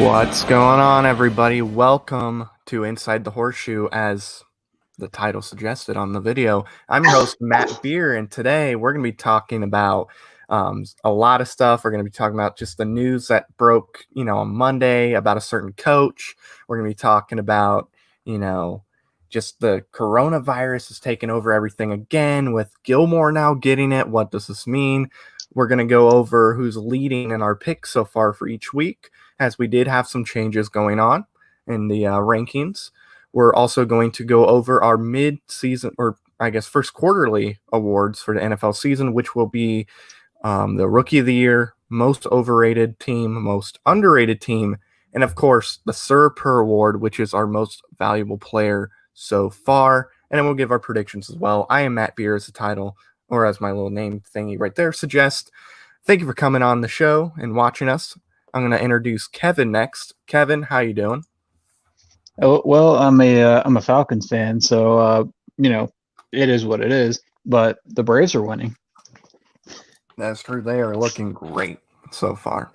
What's going on, everybody? Welcome to Inside the Horseshoe, as the title suggested on the video. I'm your host, Matt Beer, and today we're going to be talking about a lot of stuff. We're going to be talking about just the news that broke, on Monday about a certain coach. We're going to be talking about, just the coronavirus has taken over everything again, with Gilmore now getting it. What does this mean? We're going to go over who's leading in our picks so far for each week, as we did have some changes going on in the rankings. We're also going to go over our mid-season, or I guess first quarterly awards for the NFL season, which will be the Rookie of the Year, Most Overrated Team, Most Underrated Team, and of course the Sir Per Award, which is our Most Valuable Player so far. And then we'll give our predictions as well. I am Matt Beer, as the title, or as my little name thingy right there suggests. Thank you for coming on the show and watching us. I'm going to introduce Kevin next. Kevin, how you doing? Oh, well, I'm a Falcons fan, so it is what it is. But the Braves are winning. That's true. They are looking great so far.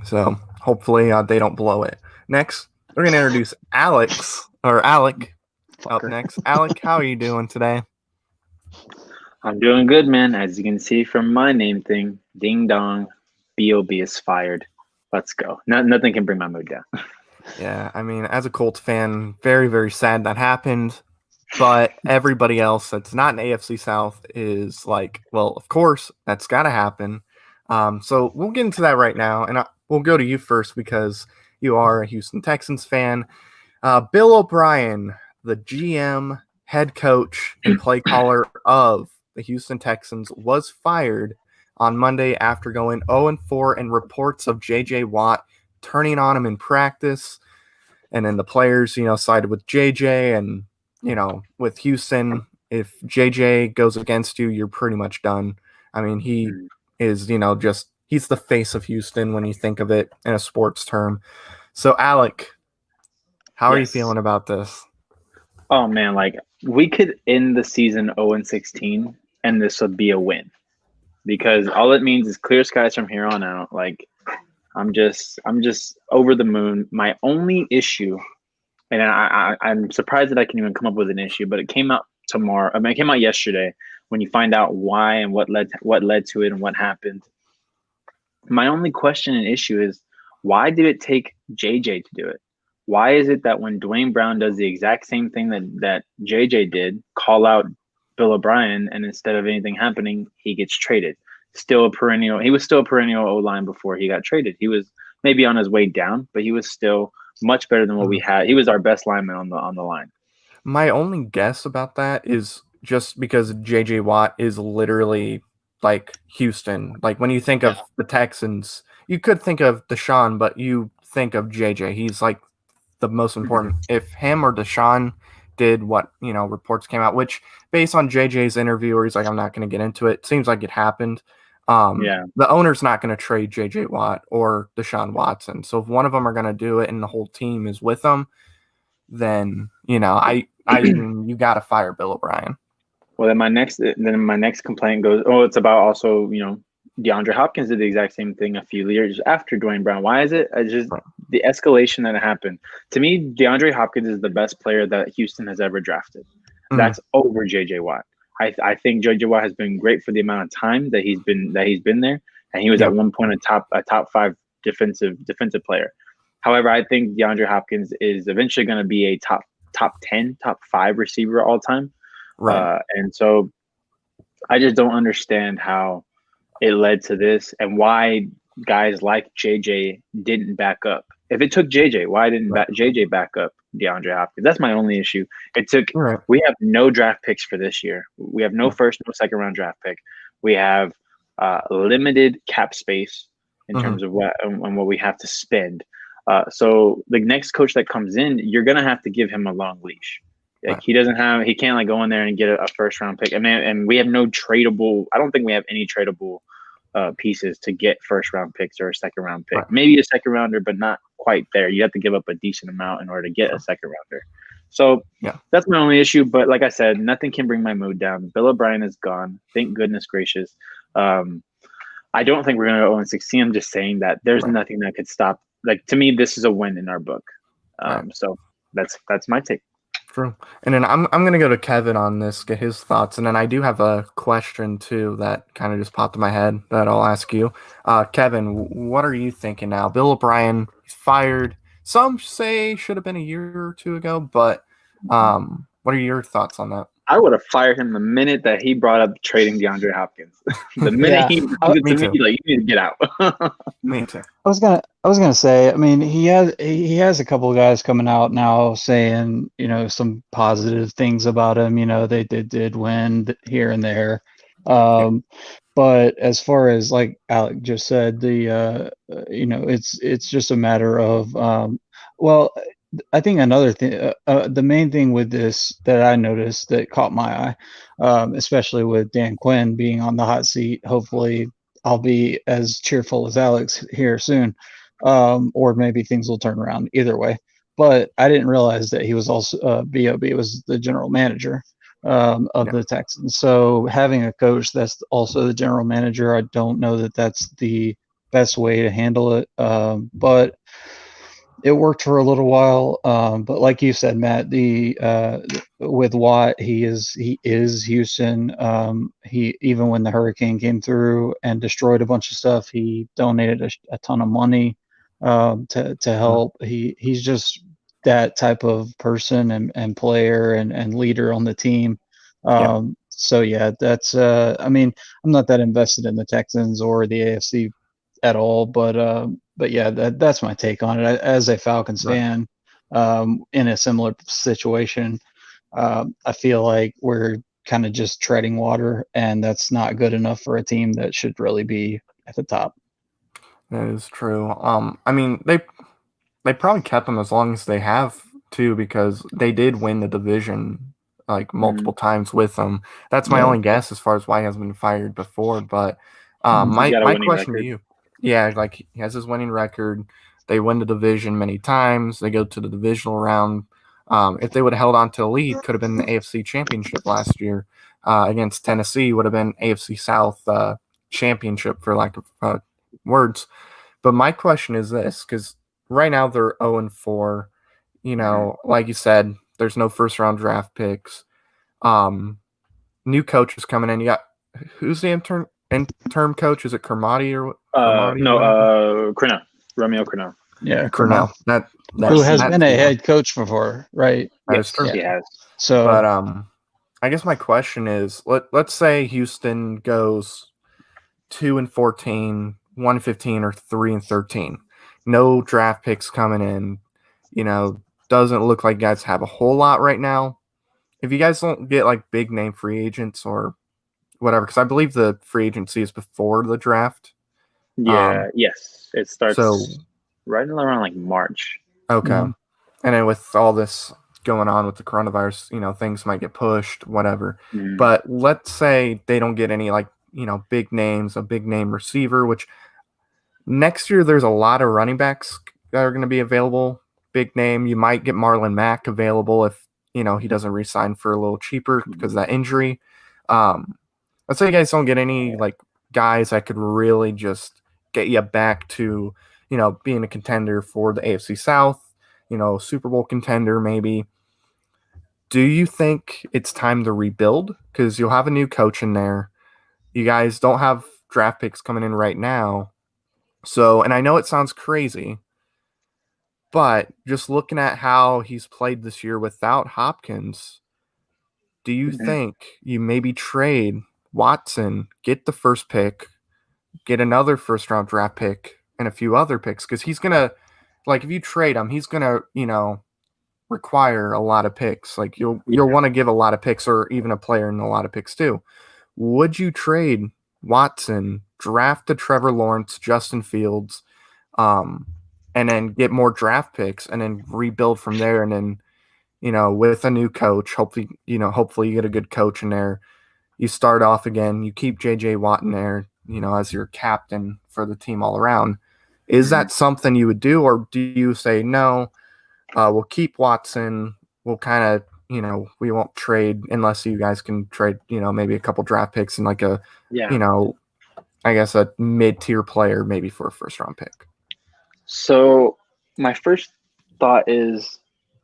So hopefully they don't blow it. Next, we're going to introduce Alec up next. Alec, how are you doing today? I'm doing good, man. As you can see from my name thing, ding dong, B.O.B. is fired. Let's go. Nothing can bring my mood down. Yeah, I mean, as a Colts fan, very, very sad that happened. But everybody else that's not in AFC South is like, well, of course, that's got to happen. So we'll get into that right now. And we'll go to you first because you are a Houston Texans fan. Bill O'Brien, the GM, head coach, and play caller of the Houston Texans, was fired on Monday after going 0-4 and reports of J.J. Watt turning on him in practice. And then the players, sided with J.J. and, with Houston, if J.J. goes against you, you're pretty much done. I mean, he is, he's the face of Houston when you think of it in a sports term. So, Alec, how are you feeling about this? Oh, man, like we could end the season 0-16 and this would be a win because all it means is clear skies from here on out. Like I'm just over the moon. My only issue, and I'm surprised that I can even come up with an issue, but it came out tomorrow. I mean, it came out yesterday when you find out why and what led to it and what happened. My only question and issue is, why did it take JJ to do it? Why is it that when Dwayne Brown does the exact same thing that JJ did, call out Bill O'Brien, and instead of anything happening, he gets traded? He was still a perennial O-line before he got traded. He was maybe on his way down, but he was still much better than what we had. He was our best lineman on the line. My only guess about that is just because J.J. Watt is literally like Houston. Like when you think of the Texans, you could think of Deshaun, but you think of J.J. He's like the most important. If him or Deshaun did what, reports came out, which based on JJ's interview where he's like, I'm not going to get into it, seems like it happened. The owner's not going to trade J.J. Watt or Deshaun Watson. So if one of them are going to do it and the whole team is with them, then, you got to fire Bill O'Brien. Well, then my next complaint goes, it's about also, DeAndre Hopkins did the exact same thing a few years after Dwayne Brown. Why is it? It's just the escalation that happened. To me, DeAndre Hopkins is the best player that Houston has ever drafted. That's over J.J. Watt. I think J.J. Watt has been great for the amount of time that he's been there, and he was at one point a top 5 defensive player. However, I think DeAndre Hopkins is eventually going to be a top 10, top 5 receiver all time. Right. And so I just don't understand how it led to this and why guys like JJ didn't back up. If it took JJ, why didn't JJ back up DeAndre Hopkins? That's my only issue. We have no draft picks for this year. We have no first, no second round draft pick. We have limited cap space in terms of what we have to spend. So the next coach that comes in, you're going to have to give him a long leash. Like he can't like go in there and get a first round pick. And we have no tradable. I don't think we have any tradable pieces to get first round picks or a second round pick. Maybe a second rounder, but not quite there. You have to give up a decent amount in order to get a second rounder. So that's my only issue. But like I said, nothing can bring my mood down. Bill O'Brien is gone. Thank goodness gracious. I don't think we're going to go 0-16. I'm just saying that there's nothing that could stop like to me, this is a win in our book. Right. So that's my take. True. And then I'm gonna go to Kevin on this, get his thoughts, and then I do have a question too that kind of just popped in my head that I'll ask you. Kevin, what are you thinking now? Bill O'Brien, he's fired. Some say should have been a year or two ago, but what are your thoughts on that? I would have fired him the minute that he brought up trading DeAndre Hopkins. The minute Yeah, he I- it Me to me, too. like, you need to get out. Me too. I was gonna say, I mean, he has a couple of guys coming out now saying, some positive things about him. They did win here and there. Yeah. But as far as like Alec just said, it's just a matter of well, I think another thing, the main thing with this that I noticed that caught my eye, especially with Dan Quinn being on the hot seat. Hopefully, I'll be as cheerful as Alex here soon, or maybe things will turn around either way. But I didn't realize that he was also Bob was the general manager of Yeah. the Texans. So having a coach that's also the general manager, I don't know that that's the best way to handle it. But it worked for a little while. But like you said, Matt, the with Watt, he is Houston. He even when the hurricane came through and destroyed a bunch of stuff, he donated a ton of money to help. He's just that type of person and player and leader on the team. Yeah. So yeah, that's I mean, I'm not that invested in the Texans or the AFC at all, but yeah, that's my take on it. As a Falcons Right. fan, in a similar situation, I feel like we're kind of just treading water, and that's not good enough for a team that should really be at the top. That is true. I mean, they probably kept him as long as they have too, because they did win the division like multiple times with him. That's my Yeah. only guess as far as why he hasn't been fired before. But He's got a my winning question to record. you, yeah, like he has his winning record. They win the division many times. They go to the divisional round. If they would have held on to the lead, could have been the AFC Championship last year against Tennessee. Would have been AFC South championship for lack of words. But my question is this, because right now they're 0-4. Like you said, there's no first round draft picks. New coach is coming in. You got who's the interim coach? Is it Kermati or Kermati or No, whatever? Crino, Romeo Crino. Yeah, Cornell. That who has that's been a the one. head coach before, right? That is Yes, true. he has. So, But I guess my question is, let's say Houston goes 2-14, 1-15, or 3-13. No draft picks coming in. Doesn't look like guys have a whole lot right now. If you guys don't get like big name free agents or whatever, because I believe the free agency is before the draft. Yeah, yes. It So starts right around like March. okay, Mhm. and then with all this going on with the coronavirus, things might get pushed, whatever. Mm. But let's say they don't get any like big names, a big name receiver, which next year there's a lot of running backs that are going to be available. Big name, you might get Marlon Mack available if he doesn't re-sign for a little cheaper because of that injury. Let's say you guys don't get any like guys that could really just get you back to being a contender for the AFC South, Super Bowl contender maybe. Do you think it's time to rebuild? Because you'll have a new coach in there. You guys don't have draft picks coming in right now. So, and I know it sounds crazy, but just looking at how he's played this year without Hopkins, do you think you maybe trade Watson, get the first pick, get another first round draft pick, and a few other picks? Because he's going to, like, if you trade him, he's going to, require a lot of picks. Like, you'll want to give a lot of picks or even a player in a lot of picks too. Would you trade Watson, draft a Trevor Lawrence, Justin Fields, and then get more draft picks and then rebuild from there? And then, with a new coach, hopefully you get a good coach in there. You start off again, you keep JJ Watt in there, as your captain for the team all around. Is that something you would do, or do you say, no, we'll keep Watson, we'll kind of, we won't trade unless you guys can trade, maybe a couple draft picks and like a, I guess a mid-tier player maybe for a first-round pick? So my first thought is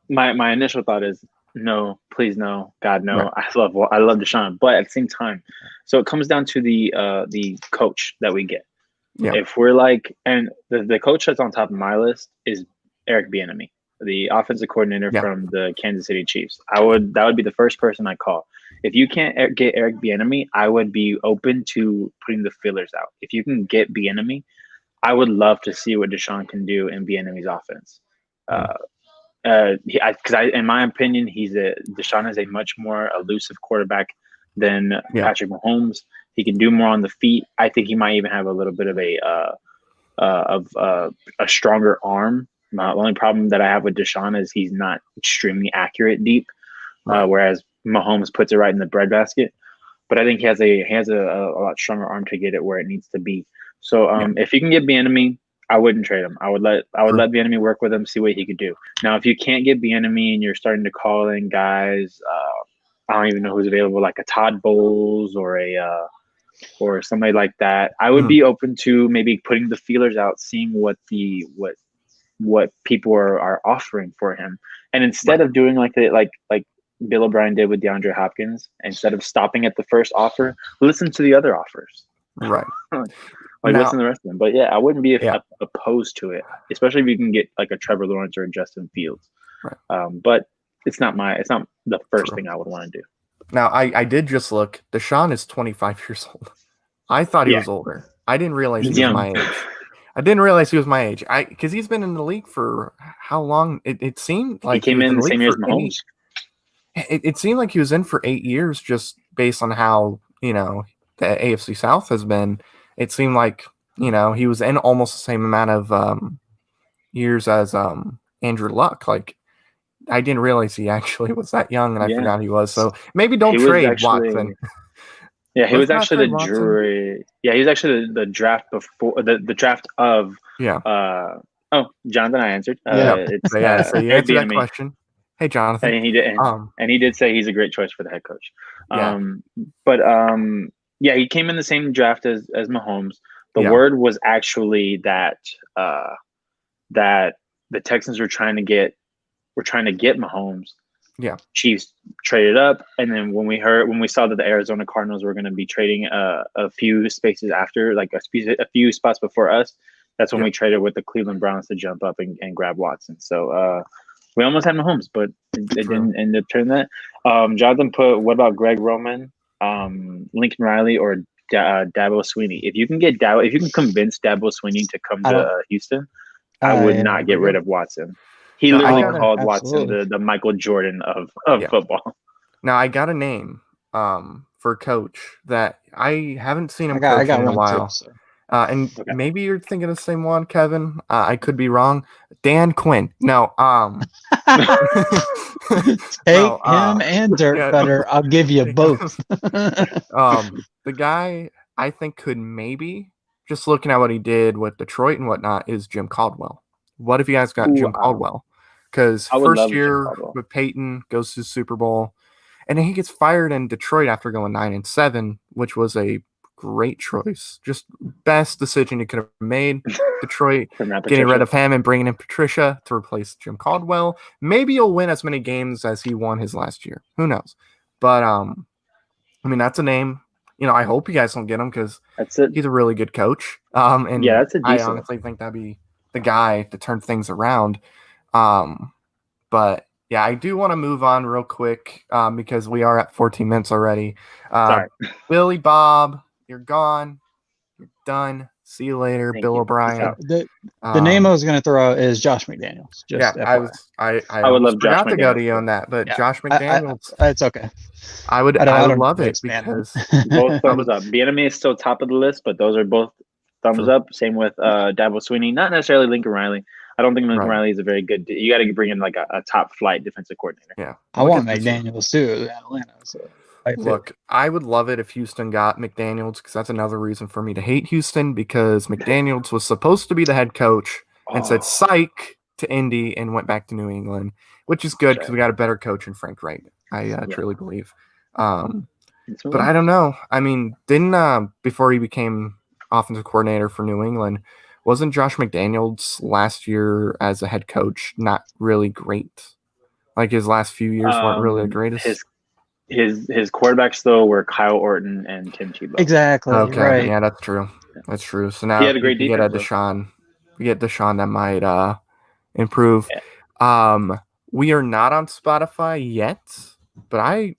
my initial thought is no, please no, God no. Right. I love Deshaun, but at the same time, so it comes down to the coach that we get. Yeah. If we're like, and the coach that's on top of my list is Eric Bieniemy, the offensive coordinator Yeah. from the Kansas City Chiefs. That would be the first person I call. If you can't get Eric Bieniemy, I would be open to putting the fillers out. If you can get Bieniemy, I would love to see what Deshaun can do in Bieniemy's offense. Because in my opinion, Deshaun is a much more elusive quarterback than Yeah. Patrick Mahomes. He can do more on the feet. I think he might even have a little bit of a stronger arm. The only problem that I have with Deshaun is he's not extremely accurate deep, whereas Mahomes puts it right in the breadbasket. But I think he has a lot stronger arm to get it where it needs to be. So if you can get Bieniemy, I wouldn't trade him. I would let Bieniemy work with him, see what he could do. Now, if you can't get Bieniemy and you're starting to call in guys, I don't even know who's available, like a Todd Bowles or somebody like that, I would be open to maybe putting the feelers out, seeing what people are offering for him, and instead of doing like Bill O'Brien did with DeAndre Hopkins, instead of stopping at the first offer, listen to the other offers. Right. Listen to the rest of them. But yeah, I wouldn't be opposed to it, especially if you can get like a Trevor Lawrence or a Justin Fields. Right. But it's not the first thing I would want to do. Now, I did just look. Deshaun is 25 years old. I thought he was older. I didn't realize he was my age. I didn't realize he was my age. Because he's been in the league for how long? It seemed like he came in the same year as Mahomes. It seemed like he was in for 8 years, just based on how the AFC South has been. It seemed like he was in almost the same amount of years as Andrew Luck. Like, I didn't realize he actually was that young, and I forgot he was. So maybe don't trade Watson. Yeah, he was actually the jury. Yeah, he was actually the draft before the draft of. Yeah. Jonathan, I answered. So you answered that question. Hey, Jonathan. And he did. And he did say he's a great choice for the head coach. Yeah, he came in the same draft as Mahomes. The word was actually that that the Texans were trying to get Mahomes. Yeah. Chiefs traded up, and then when we saw that the Arizona Cardinals were going to be trading a few spaces after, like a few spots before us, that's when we traded with the Cleveland Browns to jump up and grab Watson. So we almost had Mahomes, but it didn't end up turning that. Jonathan put, what about Greg Roman, Lincoln Riley, or Dabo Swinney? If you can convince Dabo Swinney to come to Houston, I would not get rid of Watson. He literally called Watson the Michael Jordan of football. Now, I got a name for coach that I haven't seen him coach in a while. Too, so. Maybe you're thinking of the same one, Kevin. I could be wrong. Dan Quinn. No. Take him and Dirk Cutter. I'll give you both. The guy I think could maybe, just looking at what he did with Detroit and whatnot, is Jim Caldwell. What if you guys got Jim Caldwell? Because first year with Peyton goes to the Super Bowl, and then he gets fired in Detroit after going 9-7, which was a great choice. Just best decision you could have made. Detroit getting rid of him and bringing in Patricia to replace Jim Caldwell. Maybe he'll win as many games as he won his last year. Who knows? But that's a name. I hope you guys don't get him because he's a really good coach. And that's I honestly think that'd be the guy to turn things around. But yeah, I do want to move on real quick because we are at 14 minutes already. Sorry. Billy Bob, you're gone. You're done. See you later, Bill O'Brien. The name I was going to throw out is Josh McDaniels. I would love Josh McDaniels. To go to you on that, but Josh McDaniels. It's okay. I would love it because both thumbs up. Bieniemy is still top of the list, but those are both thumbs up. Same with Dabo Swinney. Not necessarily Lincoln Riley. I don't think Lincoln Riley is a very good. You got to bring in like a top flight defensive coordinator. Yeah, I want McDaniels too in Atlanta. So I would love it if Houston got McDaniels because that's another reason for me to hate Houston because McDaniels was supposed to be the head coach and said psych to Indy and went back to New England, which is good because we got a better coach in Frank Reich. I truly believe. But I don't know. I mean, didn't before he became offensive coordinator for New England, wasn't Josh McDaniels last year as a head coach not really great? Like his last few years weren't really the greatest. His quarterbacks though were Kyle Orton and Tim Tebow. Exactly. Okay, Right. yeah, that's true. That's true. So now He had if a you great could get a defense though. Deshaun, we get Deshaun that might improve. Yeah. We are not on Spotify yet, but I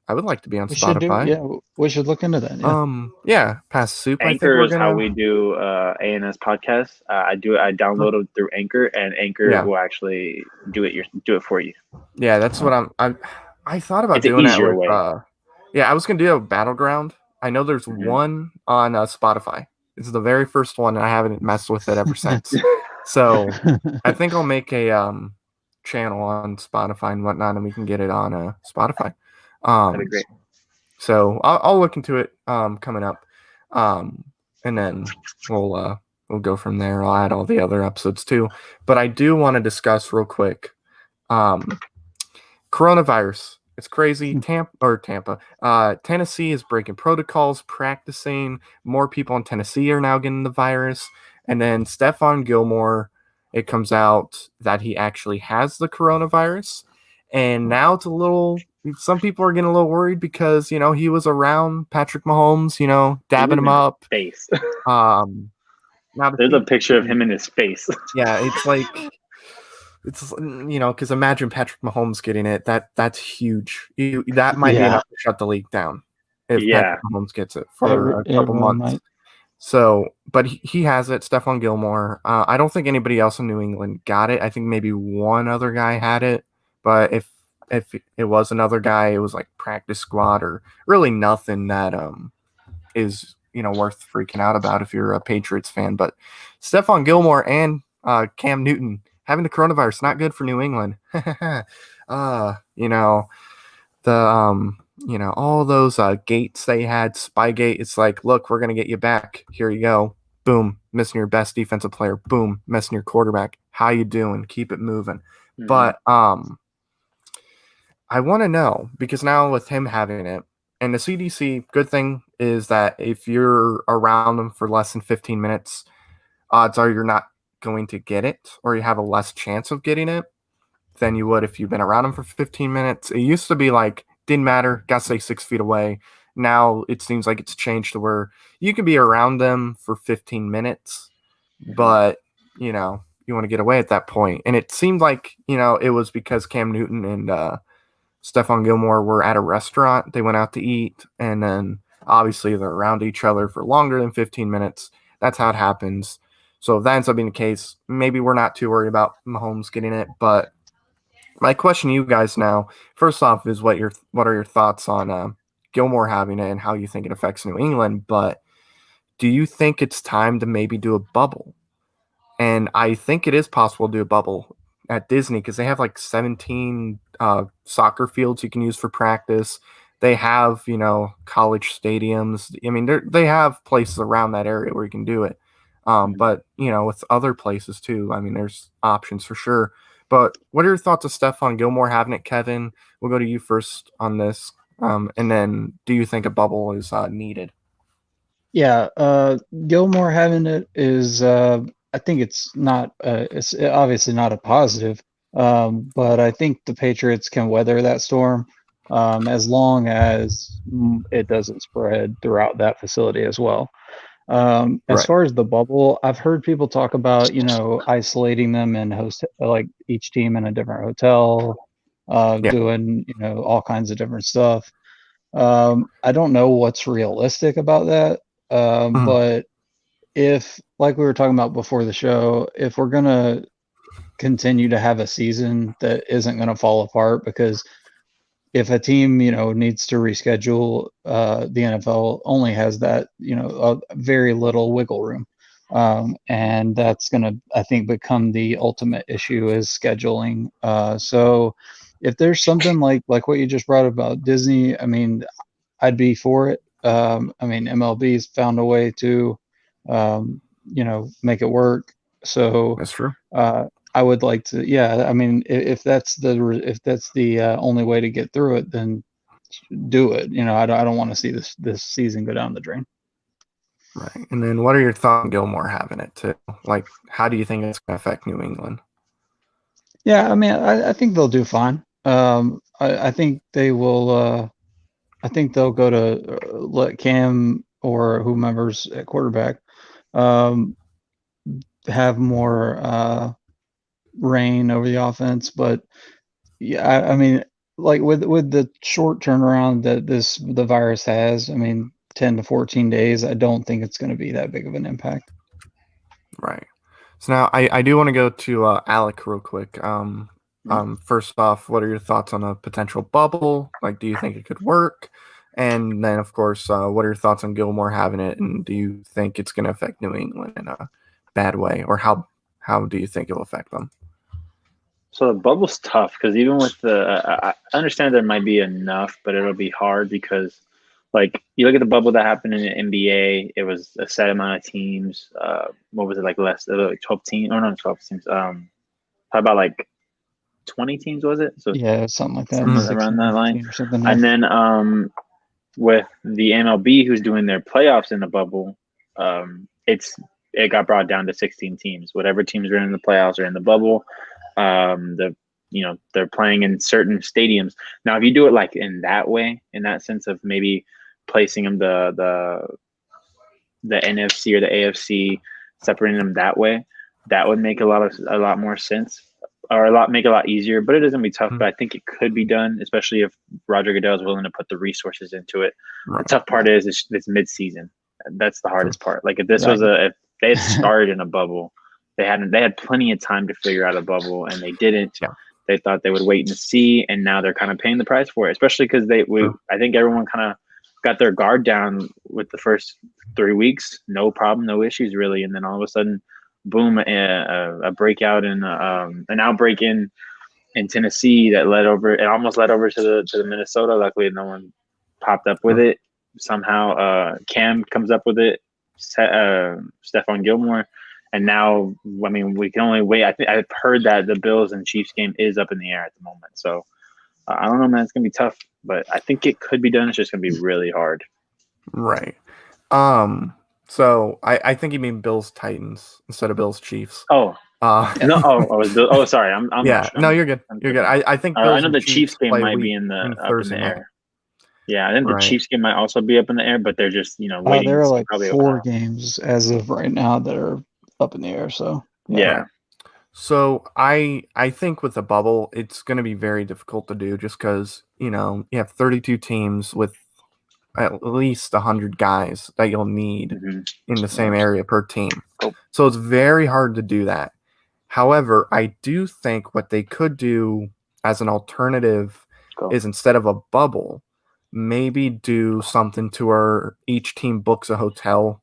would like to be on We should do. Spotify. Yeah, we should look into that. Yeah. Yeah, past soup. I think Anchor we're is how gonna. we do ANS podcast. I download it through Anchor, and Anchor Yeah. will actually do it for you. Yeah, that's what I thought about It's an doing that easier with. way. Yeah, I was gonna do a battleground. I know there's Mhm. one on Spotify. It's the very first one, and I haven't messed with it ever since. So I think I'll make a channel on Spotify and whatnot, and we can get it on Spotify. That'd be great. So I'll look into it coming up, and then we'll go from there. I'll add all the other episodes too. But I do want to discuss real quick coronavirus. It's crazy. Tampa. Tennessee is breaking protocols, practicing. More people in Tennessee are now getting the virus. And then Stephon Gilmore, it comes out that he actually has the coronavirus. And now it's some people are getting a little worried because, he was around Patrick Mahomes, dabbing him up. Face. Now There's a picture of him in his face. Yeah, it's like, because imagine Patrick Mahomes getting it. That's huge. That might be enough to shut the league down if Patrick Mahomes gets it for a couple really months. might. So, but he has it. Stephon Gilmore. I don't think anybody else in New England got it. I think maybe one other guy had it. But if it was another guy, it was like practice squad or really nothing that is worth freaking out about if you're a Patriots fan. But Stephon Gilmore and Cam Newton having the coronavirus, not good for New England. All those gates they had, Spygate. It's like, look, we're gonna get you back. Here you go. Boom, missing your best defensive player. Boom, missing your quarterback. How you doing? Keep it moving. Mm-hmm. But I want to know, because now with him having it, and the CDC, good thing is that if you're around them for less than 15 minutes, odds are you're not going to get it, or you have a less chance of getting it than you would if you've been around them for 15 minutes. It used to be like, didn't matter, got to stay 6 feet away. Now it seems like it's changed to where you can be around them for 15 minutes, but, you want to get away at that point. And it seemed like, it was because Cam Newton and Stephon Gilmore were at a restaurant. They went out to eat, and then obviously they're around each other for longer than 15 minutes. That's how it happens. So if that ends up being the case, maybe we're not too worried about Mahomes getting it. But my question to you guys now, first off, is what are your thoughts on Gilmore having it and how you think it affects New England? But do you think it's time to maybe do a bubble? And I think it is possible to do a bubble at Disney because they have like 17 soccer fields you can use for practice. They have, college stadiums. I mean, they have places around that area where you can do it. But, with other places too, I mean, there's options for sure. But what are your thoughts of Stephon Gilmore having it, Kevin? We'll go to you first on this. And then do you think a bubble is needed? Yeah, Gilmore having it is, I think it's obviously not a positive, but I think the Patriots can weather that storm as long as it doesn't spread throughout that facility as well. As far as the bubble, I've heard people talk about, isolating them and like each team in a different hotel, doing, all kinds of different stuff. I don't know what's realistic about that. But if, like we were talking about before the show, if we're going to continue to have a season that isn't going to fall apart, because if a team, needs to reschedule, the NFL only has that, a very little wiggle room. And that's going to, I think, become the ultimate issue is scheduling. So if there's something like what you just brought about Disney, I mean, I'd be for it. I mean, MLB's found a way to, make it work. So that's true. I would like to, yeah. I mean, if that's the only way to get through it, then do it. I don't want to see this season go down the drain. Right. And then what are your thoughts on Gilmore having it too? Like, how do you think it's going to affect New England? Yeah, I mean, I think they'll do fine. I think they will. I think they'll go to let Cam or whomever's at quarterback um, have more reign over the offense. But yeah, I mean, like with the short turnaround that the virus has, I mean, 10 to 14 days, I don't think it's going to be that big of an impact. Right. So now I do want to go to Alec real quick. First off, what are your thoughts on a potential bubble? Like, do you think it could work? And then, of course, what are your thoughts on Gilmore having it? And do you think it's going to affect New England in a bad way? Or how do you think it will affect them? So the bubble's tough because even with I understand there might be enough, but it'll be hard because, like, you look at the bubble that happened in the NBA, it was a set amount of teams. What was it, like, less like 12 teams? Oh no, 12 teams. How about like 20 teams? Was it? So Yeah, something like that, somewhere around 16, that line. 18 or something. And Yeah. then with the MLB, who's doing their playoffs in the bubble, it got brought down to 16 teams. Whatever teams are in the playoffs are in the bubble. They're playing in certain stadiums. Now, if you do it like in that way, in that sense of maybe placing them the NFC or the AFC, separating them that way, that would make a lot more sense, or make it a lot easier. But it is gonna be tough. But I think it could be done, especially if Roger Goodell is willing to put the resources into it. The Right. tough part is it's mid-season. That's the hardest part. Like, if this was Right. if they had started in a bubble, they had plenty of time to figure out a bubble, and they didn't. Yeah. They thought they would wait and see, and now they're kind of paying the price for it, especially because I think everyone kind of got their guard down with the first 3 weeks, no problem, no issues really, and then all of a sudden, boom, a breakout and an outbreak in Tennessee that almost led over to the Minnesota. Luckily, no one popped up with it. Somehow, Cam comes up with it, Stephon Gilmore. And now, I mean, we can only wait. I've heard that the Bills and Chiefs game is up in the air at the moment. So I don't know, man. It's gonna be tough, but I think it could be done. It's just gonna be really hard. Right. So I think you mean Bills Titans instead of Bills Chiefs. Oh no! Sorry. Yeah. No, you're good. You're good. I think Bills I know and the Chiefs game play might week be up in Thursday the night. air. Yeah, I think the Right. Chiefs game might also be up in the air, but they're just waiting. There to are see like probably 4 games as of right now that are up in the air. So yeah. Right. So I think with a bubble, it's going to be very difficult to do just because you have 32 teams with at least 100 guys that you'll need in the same area per team. Cool. So it's very hard to do that. However, I do think what they could do as an alternative is instead of a bubble, maybe do something to where each team books a hotel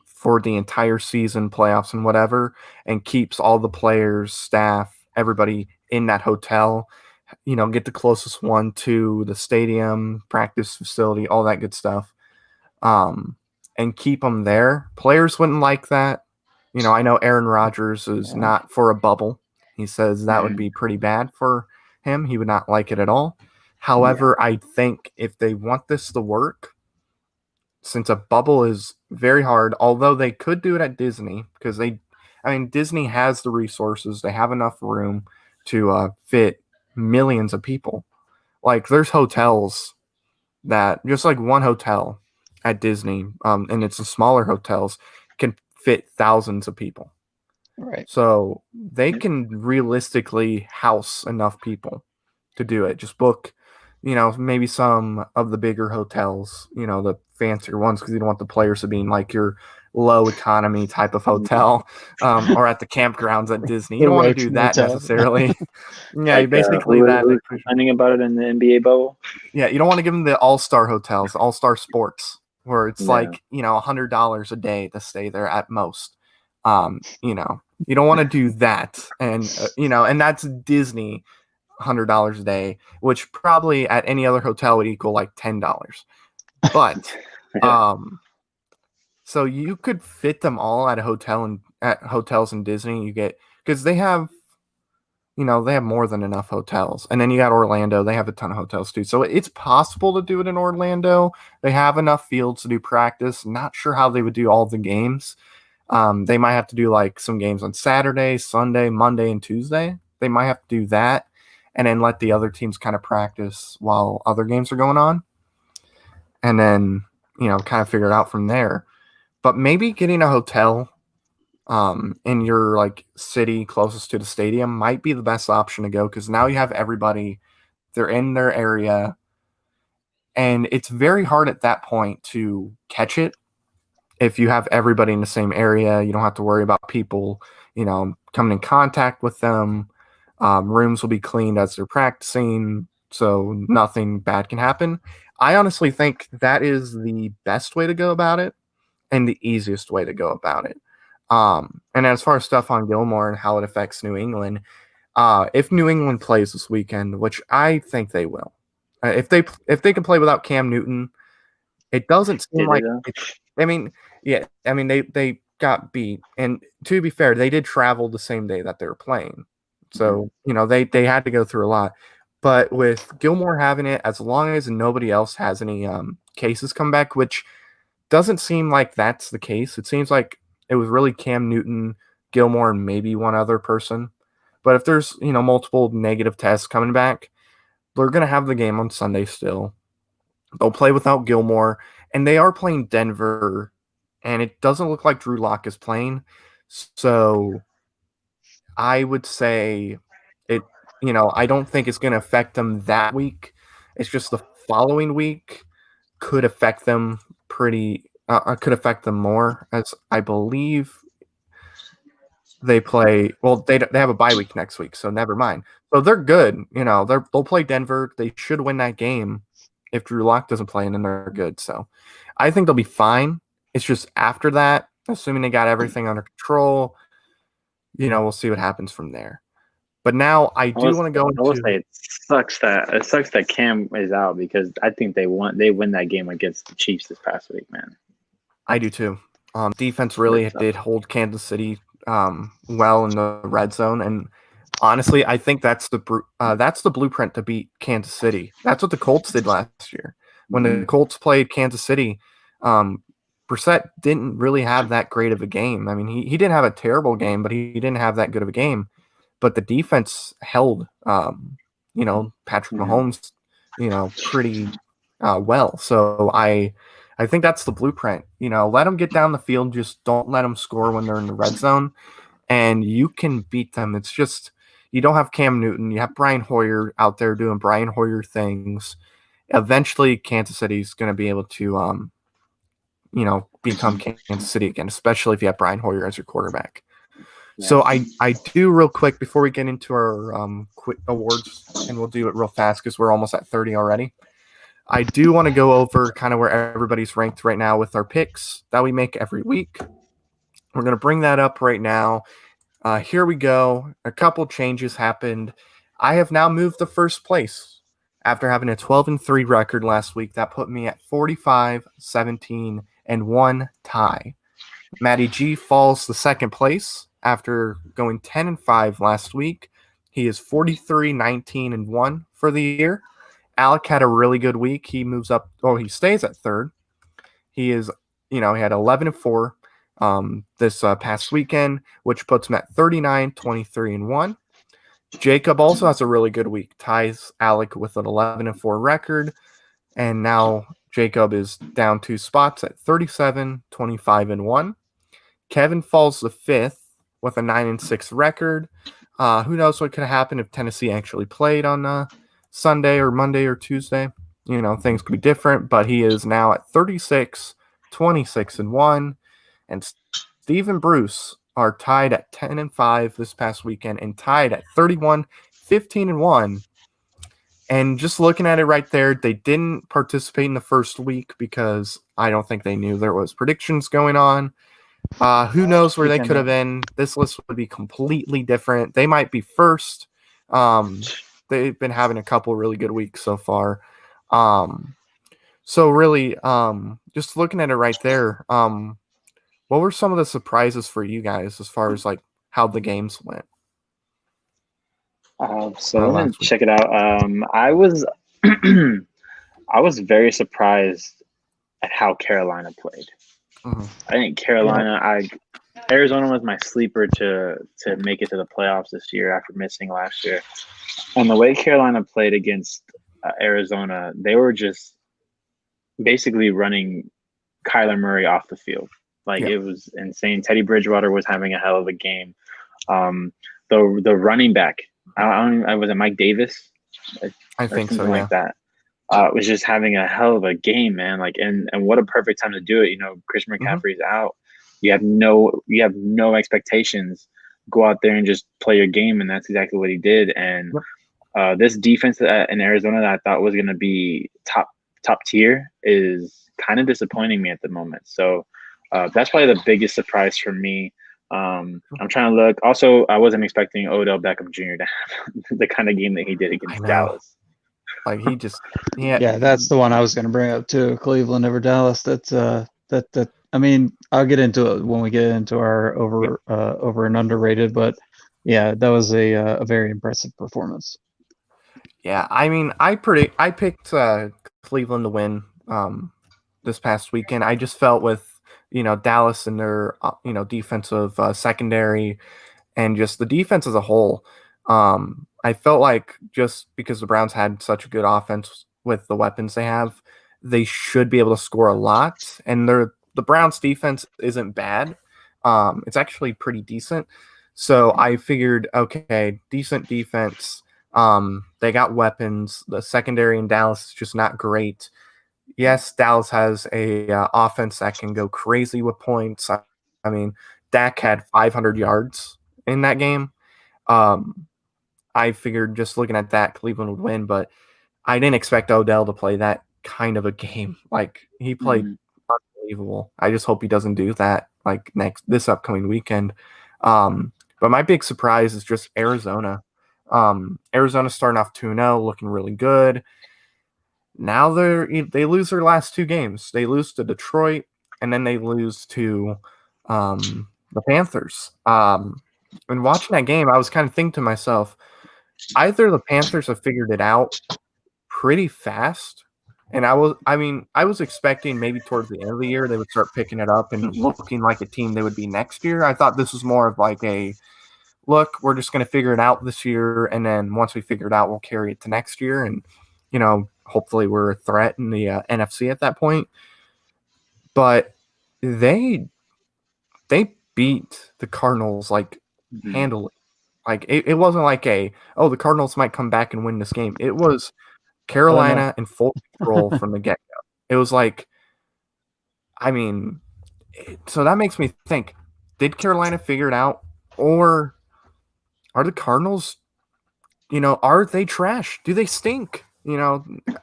for the entire season, playoffs and whatever, and keeps all the players, staff, everybody in that hotel. Get the closest one to the stadium, practice facility, all that good stuff, and keep them there. Players wouldn't like that. I know Aaron Rodgers is not for a bubble. He says that would be pretty bad for him. He would not like it at all. However, I think if they want this to work, since a bubble is very hard, although they could do it at Disney because Disney has the resources. They have enough room to fit millions of people. Like, there's hotels that just like one hotel at Disney, and it's the smaller hotels, can fit thousands of people. Right. So they can realistically house enough people to do it. Just book, maybe some of the bigger hotels, the fancier ones, because you don't want the players to be in like your low economy type of hotel, or at the campgrounds at Disney. You don't want to do that necessarily. Yeah, like, basically who's that. complaining about it in the NBA bubble. Yeah, you don't want to give them the all-star hotels, all-star sports, where it's like, $100 a day to stay there at most. You don't want to do that. And, and that's Disney, $100 a day, which probably at any other hotel would equal like $10. But, so you could fit them all at a hotel and at hotels in Disney. Because they have they have more than enough hotels. And then you got Orlando, they have a ton of hotels too. So it's possible to do it in Orlando. They have enough fields to do practice. Not sure how they would do all the games. They might have to do like some games on Saturday, Sunday, Monday, and Tuesday. They might have to do that and then let the other teams kind of practice while other games are going on. And then, kind of figure it out from there. But maybe getting a hotel in your like city closest to the stadium might be the best option to go, because now you have everybody, they're in their area, and it's very hard at that point to catch it. If you have everybody in the same area, you don't have to worry about people, coming in contact with them. Rooms will be cleaned as they're practicing, so nothing bad can happen. I honestly think that is the best way to go about it and the easiest way to go about it. And as far as Stephon Gilmore and how it affects New England, if New England plays this weekend, which I think they will, if they can play without Cam Newton, it doesn't seem like. I mean, yeah, I mean they got beat, and to be fair, they did travel the same day that they were playing, so they had to go through a lot. But with Gilmore having it, as long as nobody else has any cases come back, which doesn't seem like that's the case. It seems like it was really Cam Newton, Gilmore, and maybe one other person. But if there's, multiple negative tests coming back, they're going to have the game on Sunday still. They'll play without Gilmore, and they are playing Denver, and it doesn't look like Drew Lock is playing. So I would say I don't think it's going to affect them that week. It's just the following week could affect them could affect them more, as I believe they play. Well, they have a bye week next week, so never mind. So they're good. They'll play Denver. They should win that game if Drew Lock doesn't play, and then they're good. So I think they'll be fine. It's just after that, assuming they got everything under control, we'll see what happens from there. But now I do want to go into. I will say it sucks that Cam is out, because I think they win that game against the Chiefs this past week, man. I do too. Defense really did hold Kansas City well in the red zone, and honestly, I think that's the blueprint to beat Kansas City. That's what the Colts did last year when the Colts played Kansas City. Brissett didn't really have that great of a game. I mean, he didn't have a terrible game, but he didn't have that good of a game. But the defense held, Patrick Mahomes, pretty well. So I think that's the blueprint. Let them get down the field. Just don't let them score when they're in the red zone, and you can beat them. It's just you don't have Cam Newton. You have Brian Hoyer out there doing Brian Hoyer things. Eventually, Kansas City's going to be able to, become Kansas City again, especially if you have Brian Hoyer as your quarterback. Yeah. So I do real quick before we get into our quick awards, and we'll do it real fast because we're almost at 30 already. I do want to go over kind of where everybody's ranked right now with our picks that we make every week. We're going to bring that up right now. Here we go. A couple changes happened. I have now moved to first place after having a 12-3 record last week. That put me at 45, 17, and 1 tie. Matty G falls to second place after going 10-5 last week. He is 43, 19, and 1 for the year. Alec had a really good week. He moves up. Oh, he stays at third. He is, he had 11-4 this past weekend, which puts him at 39, 23, and 1. Jacob also has a really good week. Ties Alec with an 11-4 record. And now Jacob is down 2 spots at 37, 25, and 1. Kevin falls to fifth with a 9-6 record. Who knows what could happen if Tennessee actually played on Sunday or Monday or Tuesday. Things could be different, but he is now at 36, 26, and 1. And Steve and Bruce are tied at 10-5 this past weekend and tied at 31, 15, and 1. And just looking at it right there, they didn't participate in the first week because I don't think they knew there was predictions going on. Who knows where they could have been? This list would be completely different. They might be first. They've been having a couple really good weeks so far. So really, just looking at it right there, what were some of the surprises for you guys as far as like how the games went? So let me last week? check it out. I was I was very surprised at how Carolina played. Mhm. I think Yeah. Arizona was my sleeper to make it to the playoffs this year after missing last year. And the way Carolina played against Arizona, they were just basically running Kyler Murray off the field. Like Yeah, it was insane. Teddy Bridgewater was having a hell of a game. Um, the running back, I was it Mike Davis I or think so. something Yeah. like that. Was just having a hell of a game, man. Like and what a perfect time to do it. You know, Chris Hmm. McCaffrey's out. You have no expectations. Go out there and just play your game, and that's exactly what he did. And Yep. this defense in Arizona that I thought was going to be top tier is kind of disappointing me at the moment. So that's probably the biggest surprise for me. I'm trying to look. Also, I wasn't expecting Odell Beckham Jr. to have the kind of game that he did I against know. Dallas. Like he just, yeah, Yeah, that's the one I was going to bring up too. Cleveland over Dallas. That. I mean, I'll get into it when we get into our yeah, over and underrated, but yeah, that was a very impressive performance. yeah. I mean, I picked Cleveland to win this past weekend. I just felt with Dallas and their defensive secondary and just the defense as a whole. I felt like just because the Browns had such a good offense with the weapons they have, they should be able to score a lot. And the Browns defense isn't bad. It's actually pretty decent. So I figured, okay, decent defense. They got weapons. The secondary in Dallas is just not great. Yes, Dallas has a offense that can go crazy with points. I mean, Dak had 500 yards in that game. Um, I figured just looking at that, Cleveland would win, but I didn't expect Odell to play that kind of a game. Like he played Mm-hmm. unbelievable. I just hope he doesn't do that like this upcoming weekend. But my big surprise is just Arizona. Arizona starting off 2-0, looking really good. Now they lose their last two games. They lose to Detroit and then they lose to the Panthers. And watching that game, I was kind of thinking to myself, either the Panthers have figured it out pretty fast, and I was expecting maybe towards the end of the year they would start picking it up and looking like a team they would be next year. I thought this was more of like a look, we're just going to figure it out this year, and then once we figure it out, we'll carry it to next year, and hopefully we're a threat in the NFC at that point. But they beat the Cardinals like Mm-hmm. handily. Like it wasn't like the Cardinals might come back and win this game. It was Oh no. Carolina in full control from the get go. It was like, I mean, so that makes me think: did Carolina figure it out, or are the Cardinals? Are they trash? Do they stink?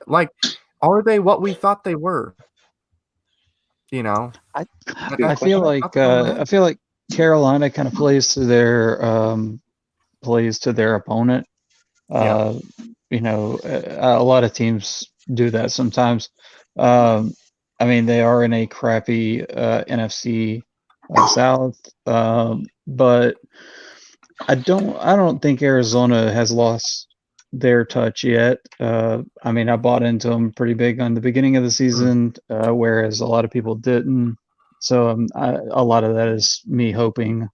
Like, are they what we thought they were? You know, I Good I feel question. like nothing on that. I feel like Carolina kind of plays to their opponent. Yeah, Uh, a lot of teams do that sometimes. Um, I mean, they are in a crappy NFC South, but I don't think Arizona has lost their touch yet. I mean, I bought into them pretty big on the beginning of the mm, season, whereas a lot of people didn't. So a lot of that is me hoping.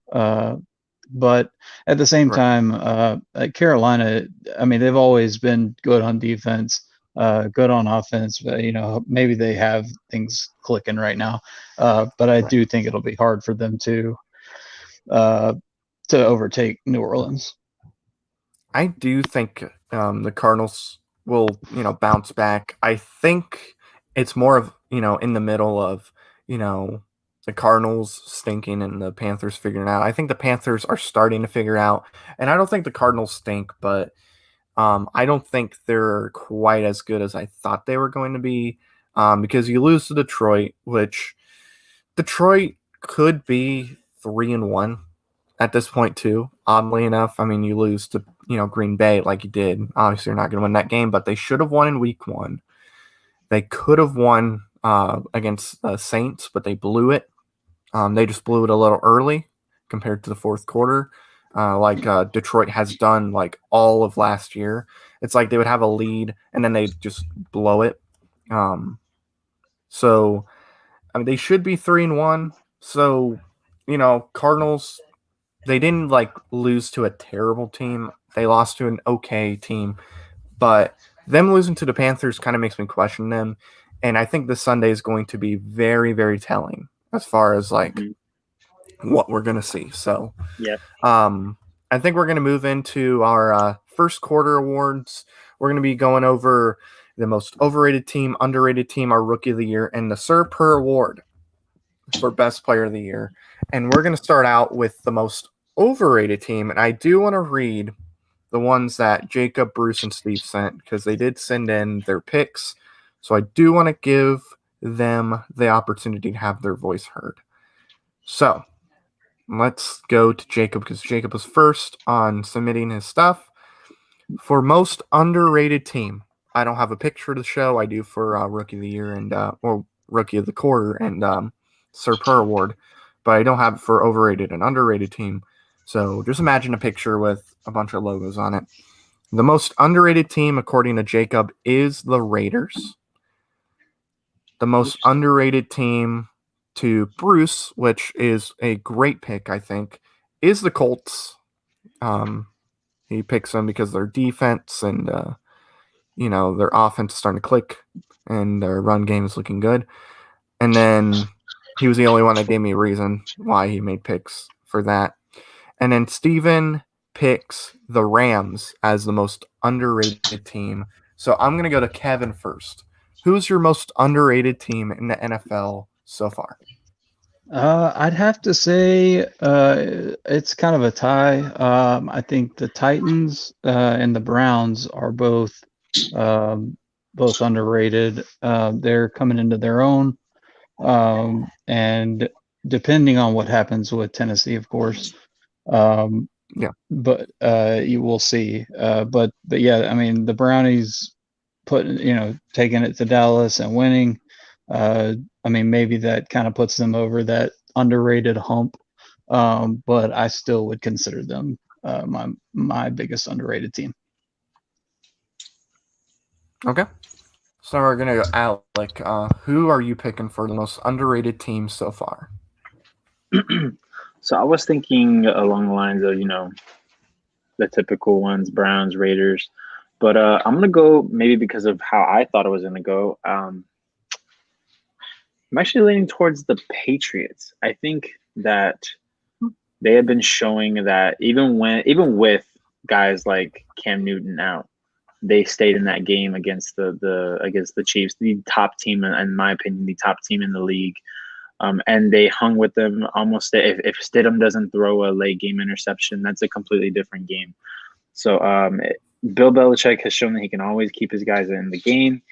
But at the same right, time, Carolina, I mean, they've always been good on defense, good on offense. But, maybe they have things clicking right now. But I right. do think it'll be hard for them uh, to overtake New Orleans. I do think the Cardinals will, bounce back. I think it's more of, in the middle of, you know, the Cardinals stinking and the Panthers figuring it out. I think the Panthers are starting to figure out, and I don't think the Cardinals stink, but I don't think they're quite as good as I thought they were going to be because you lose to Detroit, which Detroit could be 3-1 at this point too. Oddly enough, I mean, you lose to Green Bay like you did. Obviously, you're not going to win that game, but they should have won in Week 1. They could have won against the Saints, but they blew it. They just blew it a little early compared to the fourth quarter. like Detroit has done like all of last year. It's like they would have a lead and then they just blow it. So I mean, they should be 3-1. So, Cardinals, they didn't like lose to a terrible team. They lost to an okay team, but them losing to the Panthers kind of makes me question them. And I think this Sunday is going to be very, very telling as far as like what we're gonna see. So, Yeah. I think we're gonna move into our first quarter awards. We're gonna be going over the most overrated team, underrated team, our rookie of the year, and the Sir Per award for best player of the year. And we're gonna start out with the most overrated team. And I do want to read the ones that Jacob, Bruce, and Steve sent because they did send in their picks. So I do want to give them the opportunity to have their voice heard. So let's go to Jacob because Jacob was first on submitting his stuff. For most underrated team, I don't have a picture to show. I do for Rookie of the Year and or Rookie of the Quarter and Sir Per Award, but I don't have it for overrated and underrated team. So just imagine a picture with a bunch of logos on it. The most underrated team, according to Jacob, is the Raiders. The most underrated team to Bruce, which is a great pick, I think, is the Colts. He picks them because their defense and their offense is starting to click and their run game is looking good. And then he was the only one that gave me a reason why he made picks for that. And then Steven picks the Rams as the most underrated team. So I'm going to go to Kevin first. Who's your most underrated team in the NFL so far? I'd have to say it's kind of a tie. I think the Titans and the Browns are both underrated. They're coming into their own, and depending on what happens with Tennessee, of course. Yeah. But you will see. But yeah, I mean the Brownies taking it to Dallas and winning. I mean, maybe that kind of puts them over that underrated hump, but I still would consider them my biggest underrated team. Okay. So we're going to go Alec. Who are you picking for the most underrated team so far? So I was thinking along the lines of, the typical ones, Browns, Raiders. But I'm going to go maybe because of how I thought it was going to go. I'm actually leaning towards the Patriots. I think that they have been showing that even with guys like Cam Newton out, they stayed in that game against the Chiefs, the top team, in my opinion, the top team in the league. And they hung with them almost. If Stidham doesn't throw a late game interception, that's a completely different game. So Bill Belichick has shown that he can always keep his guys in the game.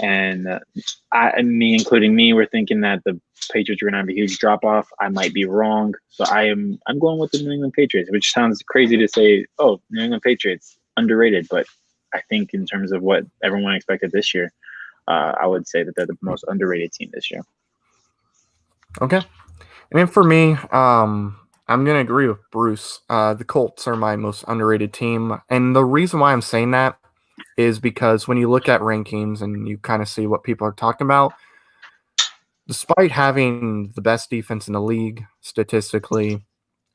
And including me, we're thinking that the Patriots are going to have a huge drop off. I might be wrong, so I'm going with the New England Patriots, which sounds crazy to say. Oh, New England Patriots underrated, but I think in terms of what everyone expected this year, I would say that they're the most underrated team this year. Okay. And then for me, I'm going to agree with Bruce. The Colts are my most underrated team. And the reason why I'm saying that is because when you look at rankings and you kind of see what people are talking about, despite having the best defense in the league statistically,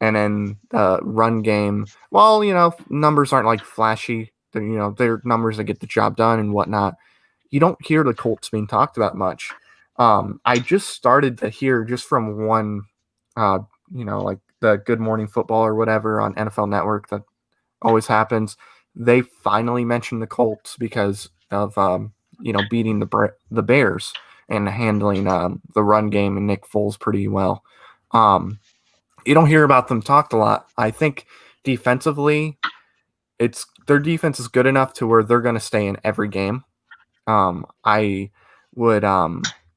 and then the run game, well, numbers aren't like flashy. They're numbers that get the job done and whatnot. You don't hear the Colts being talked about much. I just started to hear just from one, like the Good Morning Football or whatever on NFL Network that always happens. They finally mentioned the Colts because of beating the Bears and handling the run game and Nick Foles pretty well. You don't hear about them talked a lot. I think defensively, their defense is good enough to where they're going to stay in every game. I would